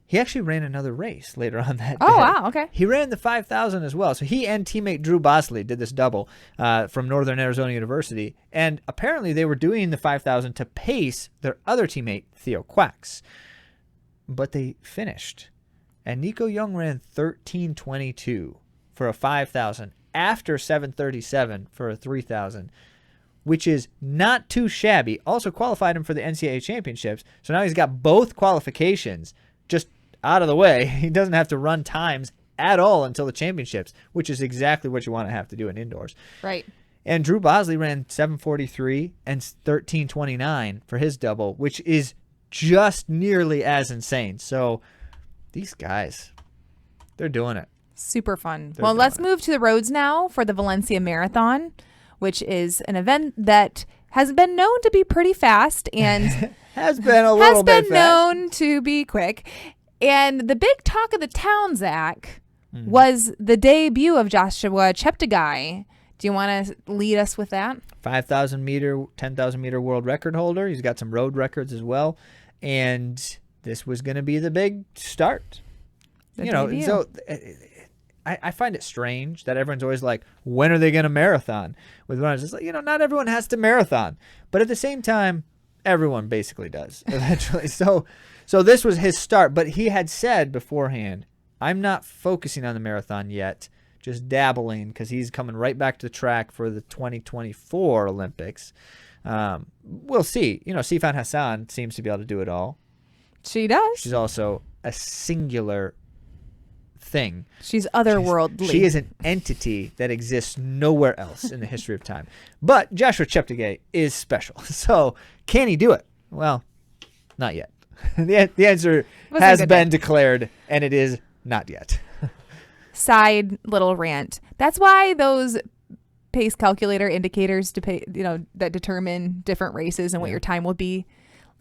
he actually ran another race later on that day. Oh, wow. Okay. He ran the 5,000 as well. So he and teammate Drew Bosley did this double from Northern Arizona University. And apparently they were doing the 5,000 to pace their other teammate, Theo Quacks. But they finished. And Nico Young ran 13:22 for a 5,000 after 7:37 for a 3,000, which is not too shabby. Also qualified him for the NCAA championships. So now he's got both qualifications just out of the way. He doesn't have to run times at all until the championships, which is exactly what you want to have to do in indoors. Right. And Drew Bosley ran 7:43 and 13:29 for his double, which is just nearly as insane. So these guys, they're doing it. Super fun. Well, let's move to the roads now for the Valencia Marathon, which is an event that has been known to be pretty fast and has been a little bit fast. Known to be quick. And the big talk of the town, Zach, was the debut of Joshua Cheptegei. Do you want to lead us with that? 5,000 meter, 10,000 meter world record holder. He's got some road records as well. And this was going to be the big start. Debut. So I find it strange that everyone's always like, when are they going to marathon? With runners, it's like, not everyone has to marathon. But at the same time, everyone basically does eventually. So this was his start. But he had said beforehand, I'm not focusing on the marathon yet, just dabbling, because he's coming right back to the track for the 2024 Olympics. We'll see. Sifan Hassan seems to be able to do it all. She does. She's also a singular thing. She's otherworldly. She is an entity that exists nowhere else in the history of time. But Joshua Cheptegei is special. So can he do it? Well, not yet. The answer has been declared, and it is not yet. Side little rant. That's why those pace calculator indicators that determine different races and what your time will be,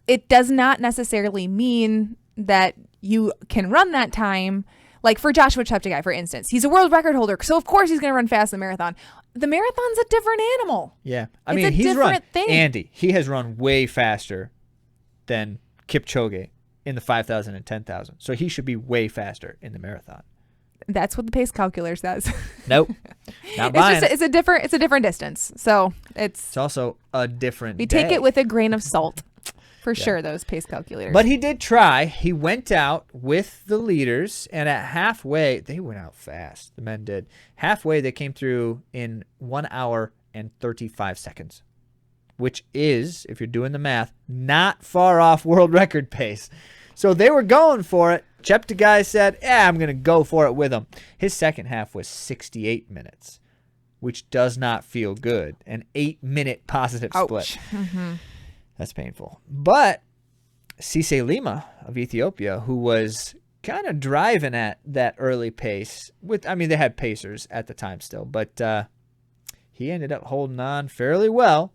it does not necessarily mean that you can run that time. Like for Joshua Cheptegei, for instance, he's a world record holder, so of course he's going to run fast in the marathon. The marathon's a different animal. Yeah. Thing. He has run way faster than Kipchoge in the 5,000 and 10,000. So he should be way faster in the marathon. That's what the pace calculator says. Nope. Not buying it. It's a different distance. So it's also a different We day. take it with a grain of salt. For sure, those pace calculators. But he did try. He went out with the leaders, and at halfway, they went out fast. The men did. Halfway, they came through in 1 hour and 35 seconds, which is, if you're doing the math, not far off world record pace. So they were going for it. Cheptegei said, I'm going to go for it with him. His second half was 68 minutes, which does not feel good. An 8-minute positive split. Mm-hmm. That's painful. But Cisse Lima of Ethiopia, who was kind of driving at that early pace, they had pacers at the time still, but he ended up holding on fairly well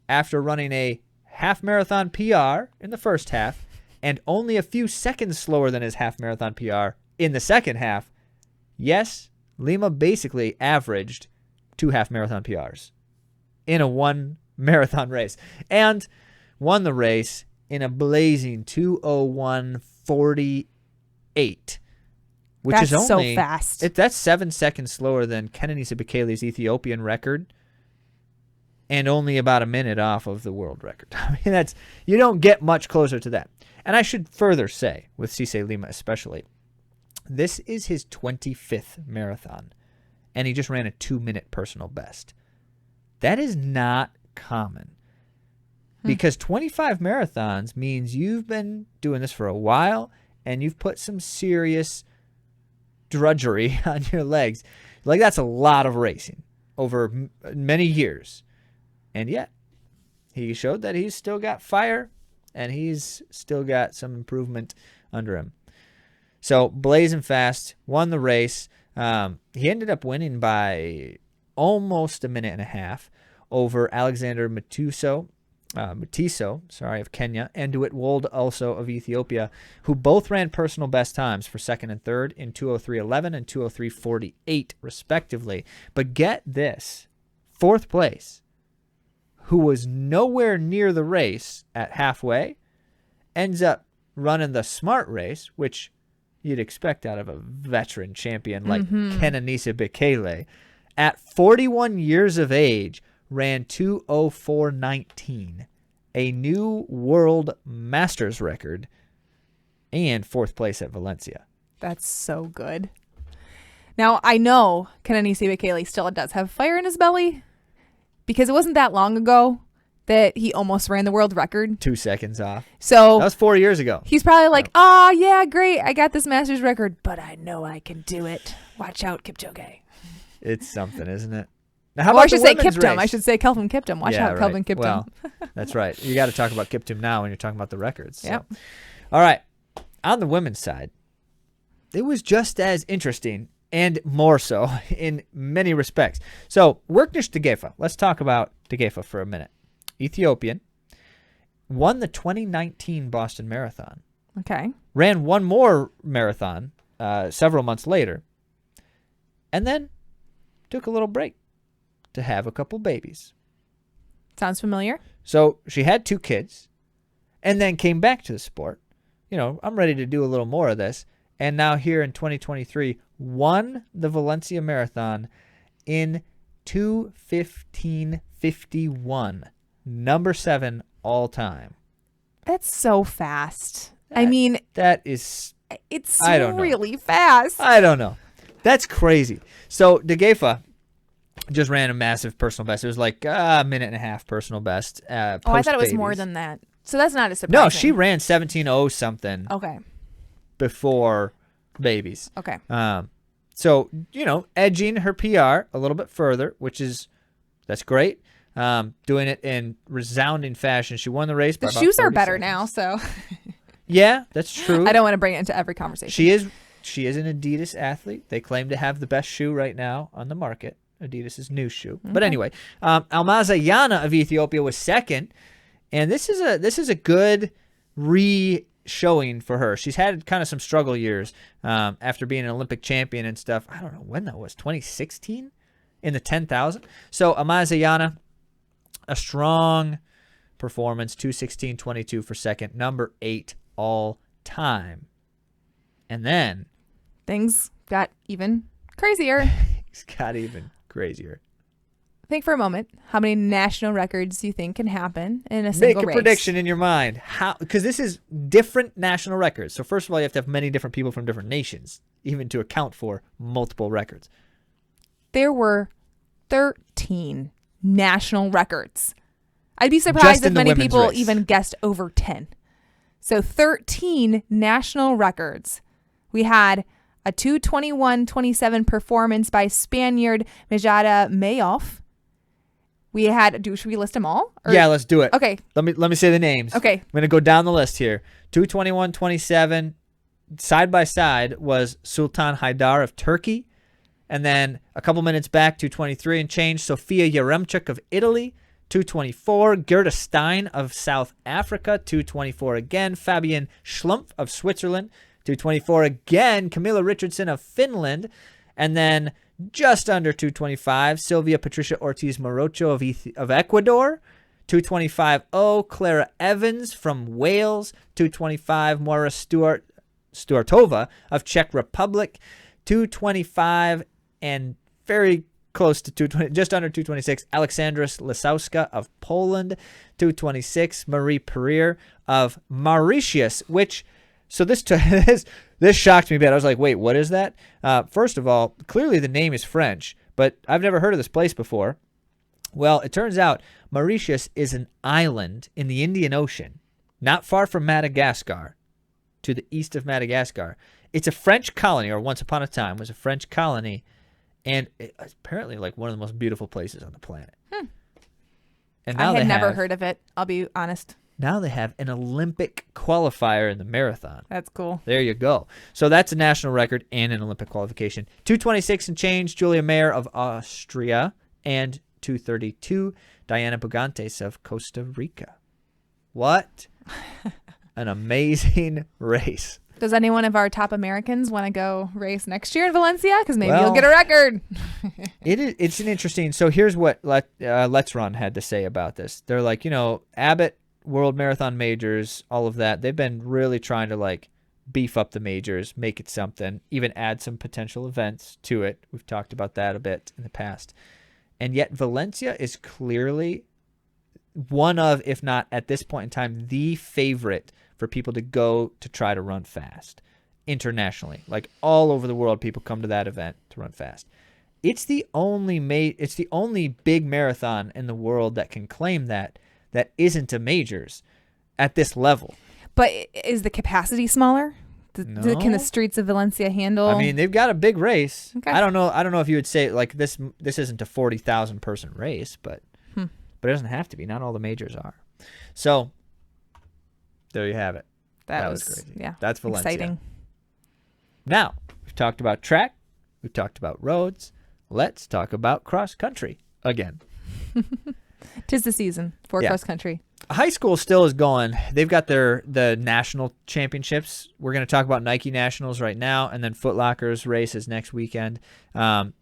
after running a half marathon PR in the first half and only a few seconds slower than his half marathon PR in the second half. Yes, Lima basically averaged 2 half marathon PRs in a 1 marathon race and won the race in a blazing 2:01:48, which is only so fast. That's 7 seconds slower than Kenenisa Bekele's Ethiopian record, and only about a minute off of the world record. I mean, you don't get much closer to that. And I should further say, with Cisse Lima especially, this is his 25th marathon, and he just ran a 2-minute personal best. That is not common. Because 25 marathons means you've been doing this for a while and you've put some serious drudgery on your legs. Like, that's a lot of racing over many years. And yet, he showed that he's still got fire and he's still got some improvement under him. So, blazing fast, won the race. He ended up winning by almost a minute and a half over Alexander Mutiso of Kenya, and Dewitt Wold also of Ethiopia, who both ran personal best times for second and third in 2:03:11 and 2:03:48 respectively. But get this, fourth place, who was nowhere near the race at halfway, ends up running the smart race, which you'd expect out of a veteran champion like Kenenisa Bekele, at 41 years of age, ran 2:04:19, a new world masters record, and fourth place at Valencia. That's so good. Now, I know Kenenisa Bekele still does have fire in his belly, because it wasn't that long ago that he almost ran the world record. 2 seconds off. So that was 4 years ago. He's probably like, oh, yeah, great, I got this masters record, but I know I can do it. Watch out, Kipchoge. It's something, isn't it? Now, how about I should say Kiptum. Race? I should say Kelvin Kiptum. Watch out, Kelvin Kiptum. Well, that's right. You got to talk about Kiptum now when you're talking about the records. So. Yep. All right. On the women's side, it was just as interesting and more so in many respects. So, Worknish Degefa. Let's talk about Degefa for a minute. Ethiopian. Won the 2019 Boston Marathon. Okay. Ran one more marathon several months later. And then took a little break to have a couple babies. Sounds familiar. So she had 2 kids and then came back to the sport. I'm ready to do a little more of this. And now here in 2023, won the Valencia Marathon in 2:15:51, number 7 all time. That's so fast. It's really fast. I don't know. That's crazy. So Degefa just ran a massive personal best. It was like a minute and a half personal best. I thought it was more than that. So that's not a surprise. No, she ran 17:0 something. Okay. Before babies. Okay. So, edging her PR a little bit further, that's great. Doing it in resounding fashion. She won the race by The about shoes 30 are better seconds. now, so Yeah, that's true. I don't want to bring it into every conversation. She is an Adidas athlete. They claim to have the best shoe right now on the market. Adidas's new shoe. But anyway, Almazayana of Ethiopia was second, and this is a good showing for her. She's had kind of some struggle years after being an Olympic champion and stuff. I don't know when that was, 2016 in the 10,000. So Almazayana, a strong performance, 2:16.22 for second, number 8 all time. And then things got even crazier. It's got even crazier. Think for a moment how many national records you think can happen in a single race. Make a prediction in your mind. Because this is different national records. So first of all, you have to have many different people from different nations, even to account for multiple records. There were 13 national records. I'd be surprised if many people even guessed over 10. So 13 national records. We had a 2:21.27 performance by Spaniard Mejada Mayoff. We had, should we list them all? Yeah, let's do it. Okay. Let me say the names. Okay. I'm going to go down the list here. 2:21.27 side by side was Sultan Haydar of Turkey. And then a couple minutes back, 2:23 and change, Sofia Yaremchuk of Italy. 2:24, Gerda Stein of South Africa. 2:24 again, Fabian Schlumpf of Switzerland. 2:24 again, Camilla Richardson of Finland. And then just under 2:25, Sylvia Patricia Ortiz Morocho of Ecuador. 2:25.0, Clara Evans from Wales. 2:25, Moira Stuartova of Czech Republic. 2:25 and very close to 2:20, just under 2:26, Alexandra Lisowska of Poland. 2:26, Marie Pereire of Mauritius, so this shocked me a bit. I was like, wait, what is that? First of all, clearly the name is French, but I've never heard of this place before. Well, it turns out Mauritius is an island in the Indian Ocean, not far from Madagascar, to the east of Madagascar. It's a French colony, or once upon a time was a French colony, and it's apparently like one of the most beautiful places on the planet. And now I had never heard of it, I'll be honest. Now they have an Olympic qualifier in the marathon. That's cool. There you go. So that's a national record and an Olympic qualification. 2:26 and change, Julia Mayer of Austria. And 2:32, Diana Bugantes of Costa Rica. What an amazing race. Does any one of our top Americans want to go race next year in Valencia? Because maybe you'll get a record. It's an interesting. So here's what Let's Run had to say about this. They're like, Abbott, World Marathon Majors, all of that. They've been really trying to beef up the majors, make it something, even add some potential events to it. We've talked about that a bit in the past. And yet Valencia is clearly one of, if not at this point in time, the favorite for people to go to try to run fast internationally. Like all over the world, people come to that event to run fast. It's the only big marathon in the world that can claim that isn't a majors at this level. But is the capacity smaller? No. Can the streets of Valencia handle? I mean, they've got a big race. Okay. I don't know if you would say this isn't a 40,000 person race, but it doesn't have to be. Not all the majors are. So there you have it. That was crazy. Yeah. That's Valencia. Exciting. Now, we've talked about track. We've talked about roads. Let's talk about cross country again. 'Tis the season for cross country. High school still is going. They've got the national championships. We're going to talk about Nike Nationals right now, and then Foot Locker's race is next weekend. And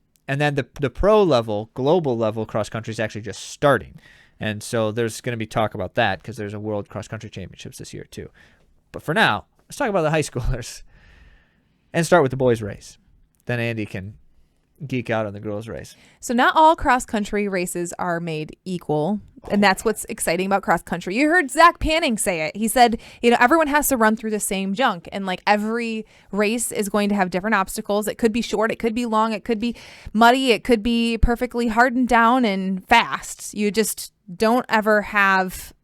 then the pro level, global level cross country is actually just starting. And so there's going to be talk about that because there's a World Cross Country Championships this year too. But for now, let's talk about the high schoolers and start with the boys race. Then Andy can geek out on the girls race. So not all cross country races are made equal. And that's what's exciting about cross country. You heard Zach Panning say it. He said, everyone has to run through the same junk. And every race is going to have different obstacles. It could be short. It could be long. It could be muddy. It could be perfectly hardened down and fast. You just don't ever have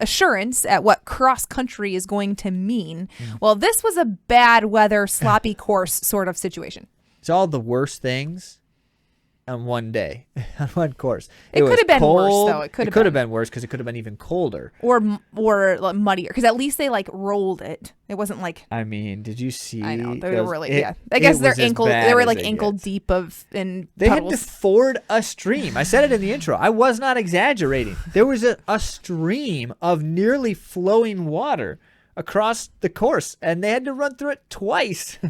assurance at what cross country is going to mean. Well, this was a bad weather, sloppy course sort of situation. It's all the worst things on one day, on one course. It could was have been worse, cold. though. It could have been worse because it could have been even colder. Or like, muddier, because at least they like rolled it. It wasn't like. I mean, did you see? I know they were really. I guess they were like ankle deep in. They puddles. had to ford a stream. I said it in the intro. I was not exaggerating. There was a stream of nearly flowing water across the course, and they had to run through it twice.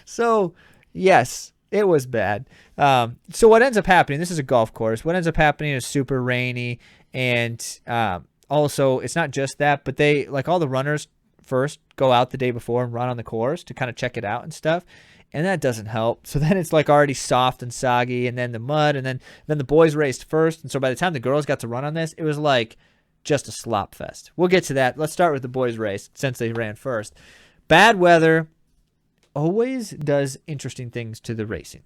So, yes. It was bad. So what ends up happening, this is a golf course. What ends up happening is super rainy. And also, it's not just that, but they, like all the runners first go out the day before and run on the course to kind of check it out and stuff. And that doesn't help. So then it's like already soft and soggy, and then the mud, and then the boys raced first. And so by the time the girls got to run on this, it was like just a slop fest. We'll get to that. Let's start with the boys race since they ran first. Bad weather always does interesting things to the racing,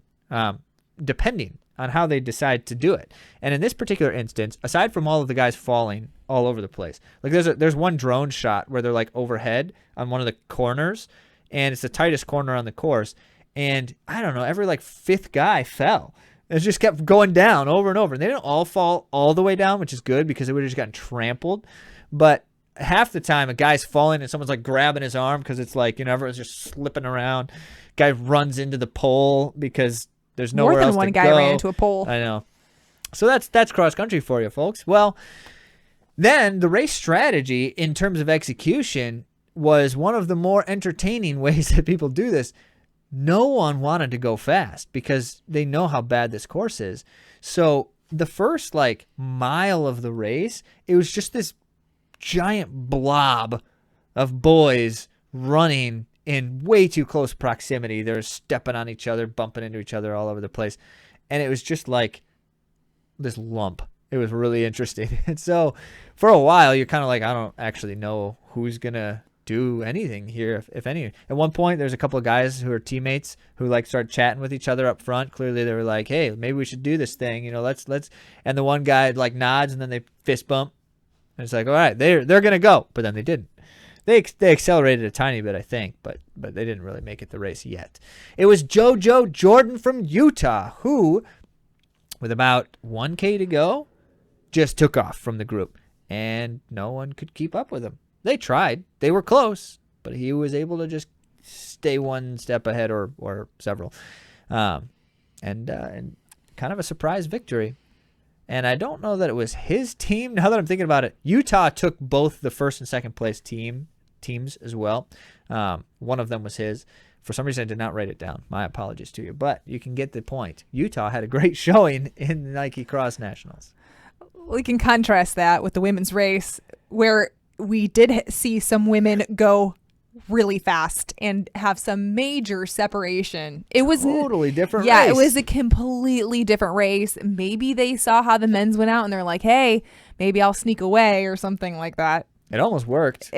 depending on how they decide to do it. And in this particular instance, aside from all of the guys falling all over the place, like there's one drone shot where they're like overhead on one of the corners, and it's the tightest corner on the course. And I don't know, every like fifth guy fell. It just kept going down over and over. And they didn't all fall all the way down, which is good because they would have just gotten trampled. But half the time a guy's falling and someone's like grabbing his arm because it's like, everyone's just slipping around. Guy runs into the pole because there's nowhere else to go. More than one guy ran into a pole. I know. So that's cross country for you, folks. Well, then the race strategy in terms of execution was one of the more entertaining ways that people do this. No one wanted to go fast because they know how bad this course is. So the first like mile of the race, it was just this giant blob of boys running in way too close proximity. They're stepping on each other, bumping into each other all over the place. And it was just like this lump. It was really interesting. And so for a while, you're kind of like, I don't actually know who's going to do anything here, if any. At one point, there's a couple of guys who are teammates who like start chatting with each other up front. Clearly, they were like, hey, maybe we should do this thing. Let's. And the one guy like nods and then they fist bump. And it's like, all right, they're gonna go, but then they didn't. They accelerated a tiny bit, I think, but they didn't really make it the race yet. It was JoJo Jordan from Utah who, with about 1K to go, just took off from the group, and no one could keep up with him. They tried, they were close, but he was able to just stay one step ahead or several, and kind of a surprise victory. And I don't know that it was his team. Now that I'm thinking about it, Utah took both the first and second place teams as well. One of them was his. For some reason, I did not write it down. My apologies to you. But you can get the point. Utah had a great showing in the Nike Cross Nationals. We can contrast that with the women's race, where we did see some women go really fast and have some major separation. It was totally different race. Race. It was a completely different race. Maybe they saw how the men's went out and they're like, hey, maybe I'll sneak away or something like that. It almost worked.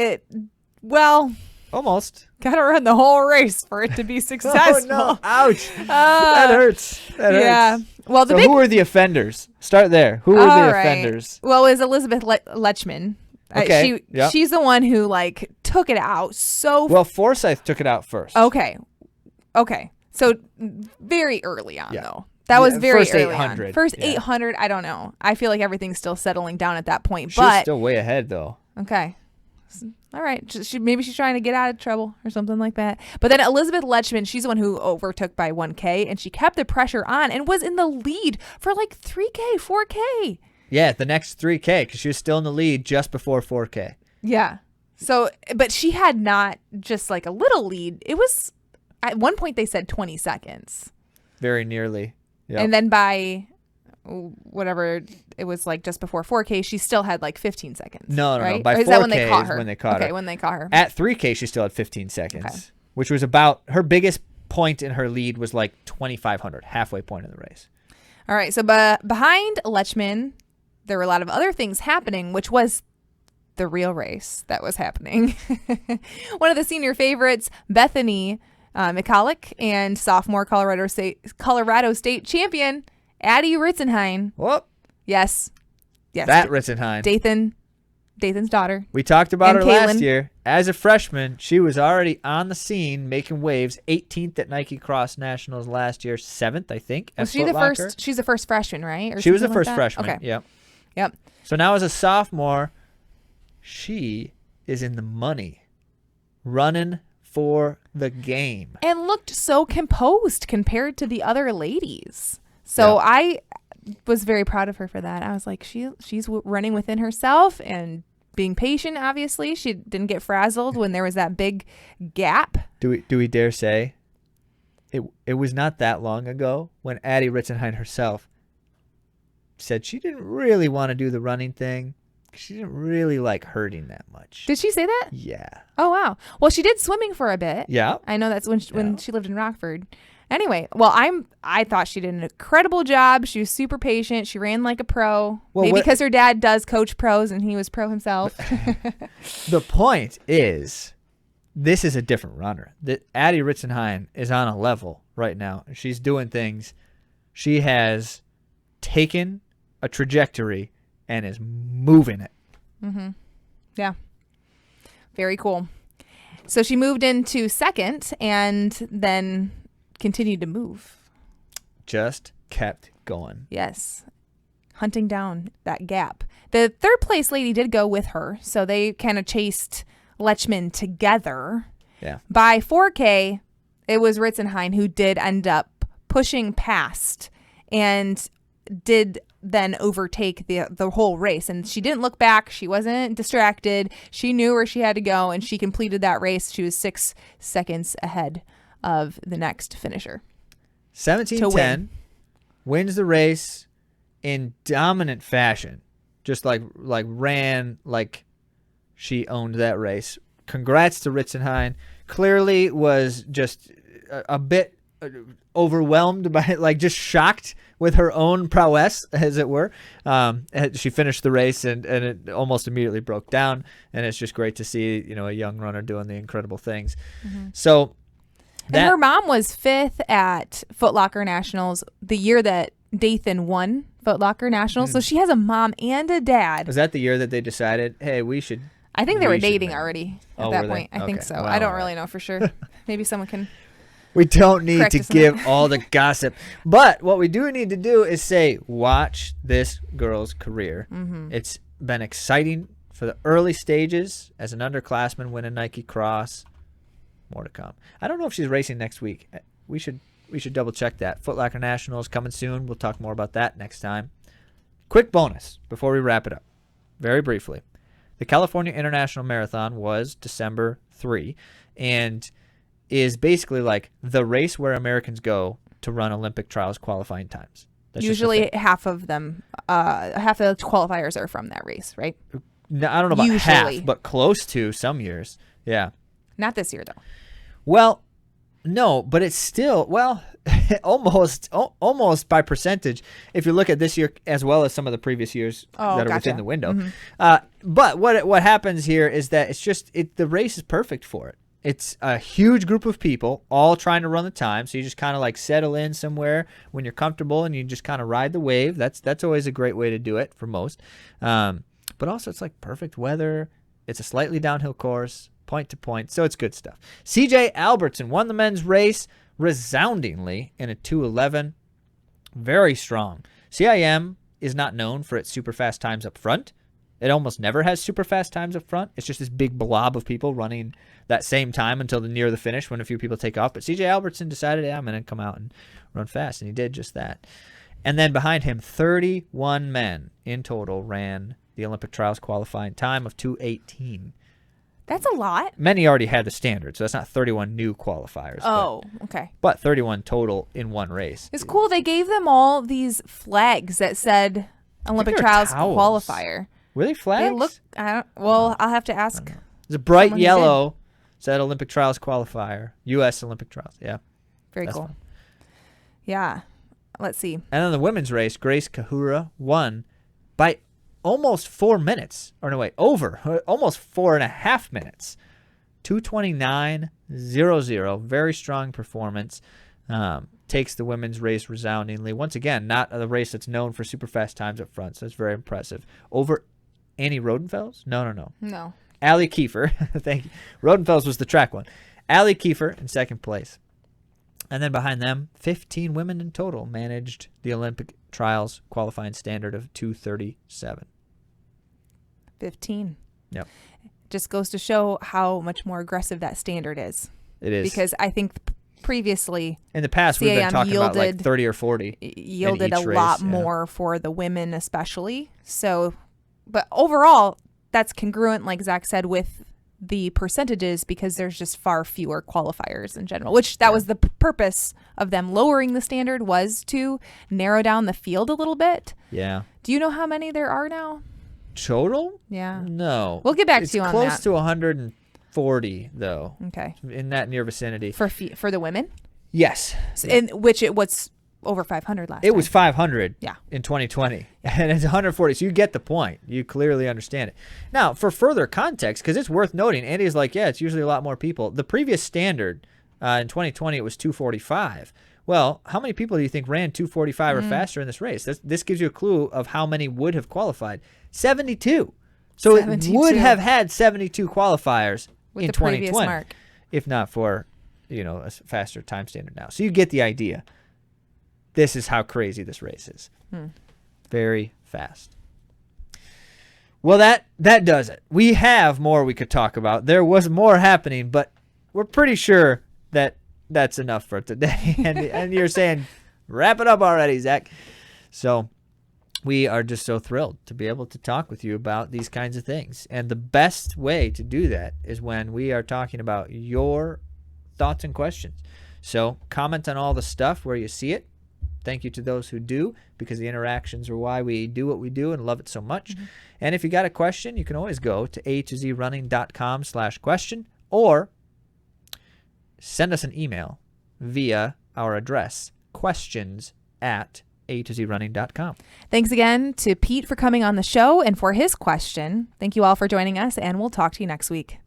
Almost. Gotta run the whole race for it to be successful. Oh, no. Ouch. That hurts. Yeah. Well, who were the offenders? Start there. Who were the offenders? Well, it was Elizabeth Lechman. Okay. She's the one who like took it out well, Forsyth took it out first. Okay. So very early on though. That was very first early 800. On. First 800, I don't know. I feel like everything's still settling down at that point. She's still way ahead though. Okay. All right. Maybe she's trying to get out of trouble or something like that. But then Elizabeth Lechman, she's the one who overtook by 1K, and she kept the pressure on and was in the lead for like 3K, 4K. Yeah, the next 3K, because she was still in the lead just before 4K. Yeah. So, but she had not just like a little lead. It was, at one point they said 20 seconds. Very nearly. Yep. And then by whatever, it was like just before 4K, she still had like 15 seconds. No. Right? By 4K is when they caught her. Okay, when they caught her. At 3K, she still had 15 seconds, which was about her biggest point in her lead was like 2,500, halfway point in the race. All right. So behind Lechman, there were a lot of other things happening, which was the real race that was happening. One of the senior favorites, Bethany McCulloch, and sophomore Colorado State champion, Addie Ritzenhein. Whoop. Yes. That Ritzenhein. Dathan. Dathan's daughter. We talked about And her last Caitlin. year. As a freshman, she was already on the scene making waves. 18th at Nike Cross Nationals last year. 7th, I think. Was she Foot the Locker. first? She's the first freshman, right? Or She was the something like first that? freshman. Okay. Yep. Yep. So now as a sophomore, she is in the money, running for the game. And looked so composed compared to the other ladies. So I was very proud of her for that. I was like, she's running within herself and being patient. Obviously, she didn't get frazzled when there was that big gap. Do we dare say it was not that long ago when Addie Ritzenhein herself said she didn't really want to do the running thing. She didn't really like hurting that much. Did she say that? Yeah. Oh, wow. Well, she did swimming for a bit. Yeah. I know that's when she lived in Rockford. Anyway, well, I thought she did an incredible job. She was super patient. She ran like a pro. Well, Maybe because her dad does coach pros and he was pro himself. The point is, this is a different runner. That Addie Ritzenhein is on a level right now. She's doing things. She has taken a trajectory and is moving it. Mm-hmm. Yeah. Very cool. So she moved into second and then continued to move. Just kept going. Yes. Hunting down that gap. The third place lady did go with her. So they kind of chased Lechman together. Yeah. By 4K, it was Ritzenhein who did end up pushing past and did then overtake the whole race. And she didn't look back. She wasn't distracted. She knew where she had to go, and she completed that race. She was 6 seconds ahead of the next finisher. 17:10 wins the race in dominant fashion. Just like ran like she owned that race. Congrats to Ritzenhein. Clearly was just a bit overwhelmed by, like, just shocked with her own prowess, as it were. She finished the race and it almost immediately broke down. And it's just great to see, a young runner doing the incredible things. Mm-hmm. So and her mom was 5th at Foot Locker Nationals the year that Dathan won Foot Locker Nationals. So she has a mom and a dad. Was that the year that they decided, hey, we should? I think they were dating marry? already at Oh, that were they? point. I think Okay. so. Well, I don't all really right. know for sure. Maybe someone can. We don't need Correct to us on give that. all the gossip. But what we do need to do is say, watch this girl's career. Mm-hmm. It's been exciting for the early stages as an underclassman, win a Nike Cross. More to come. I don't know if she's racing next week. We should double check that. Foot Locker Nationals coming soon. We'll talk more about that next time. Quick bonus before we wrap it up. Very briefly. The California International Marathon was December 3 and is basically like the race where Americans go to run Olympic trials qualifying times. That's just the Usually thing. half of them, half of the qualifiers are from that race, right? No, I don't know about Usually. half, but close to some years. Yeah. Not this year, though. Well, no, but it's still, almost by percentage if you look at this year as well as some of the previous years that are gotcha. within the window. Mhm. But what happens here is that it's just the race is perfect for it. It's a huge group of people all trying to run the time, so you just kind of like settle in somewhere when you're comfortable and you just kind of ride the wave. That's always a great way to do it for most. But also it's like perfect weather. It's a slightly downhill course, point to point, so it's good stuff. CJ Albertson won the men's race resoundingly in a 2:11. Very strong. CIM is not known for its super fast times up front. It almost never has super fast times up front. It's just this big blob of people running that same time until near the finish when a few people take off. But CJ Albertson decided, I'm going to come out and run fast, and he did just that. And then behind him, 31 men in total ran the Olympic trials qualifying time of 2:18. That's a lot. Many already had the standard, so that's not 31 new qualifiers. Oh, okay. But 31 total in one race. It's cool. They gave them all these flags that said Olympic they're trials towels. qualifier. Were they flags? They look. I'll have to ask. It's a bright someone who yellow, said Olympic trials qualifier, U.S. Olympic trials. Yeah. Very That's cool. fun. Yeah. Let's see. And then the women's race, Grace Kahura won by almost 4 minutes. Or no, wait, over. Almost 4.5 minutes. 2:29.00. Very strong performance. Takes the women's race resoundingly. Once again, not a race that's known for super fast times up front, so it's very impressive. Over Annie Rodenfels? No. No. Allie Kiefer. Thank you. Rodenfels was the track one. Allie Kiefer in second place. And then behind them, 15 women in total managed the Olympic trials qualifying standard of 2:37. 15. Yep. Just goes to show how much more aggressive that standard is. It is. Because I think previously in the past we've been CAM talking about like 30 or 40. Yielded in a each race, lot yeah. more for the women especially. So, but overall, that's congruent, like Zach said, with the percentages because there's just far fewer qualifiers in general, which that was the purpose of them lowering the standard, was to narrow down the field a little bit. Yeah. Do you know how many there are now? Total? Yeah. No. We'll get back to you on that. It's close to 140 though. Okay. In that near vicinity. For the women? Yes. So, in which it was over 500 last time. It was 500 Yeah. in 2020. And it's 140. So you get the point. You clearly understand it. Now, for further context, because it's worth noting, Andy's like, yeah, it's usually a lot more people. The previous standard in 2020, it was 245. Well, how many people do you think ran 245 or faster in this race? This gives you a clue of how many would have qualified. 72. So 72. It would have had 72 qualifiers with in the 2020, previous mark, if not for, a faster time standard now. So you get the idea. This is how crazy this race is. Very fast. Well, that does it. We have more we could talk about. There was more happening, but we're pretty sure that that's enough for today. And you're saying, wrap it up already, Zach. So we are just so thrilled to be able to talk with you about these kinds of things. And the best way to do that is when we are talking about your thoughts and questions. So comment on all the stuff where you see it. Thank you to those who do, because the interactions are why we do what we do and love it so much. And if you got a question, you can always go to AtoZrunning.com/question or send us an email via our address, questions@AtoZrunning.com. Thanks again to Pete for coming on the show and for his question. Thank you all for joining us, and we'll talk to you next week.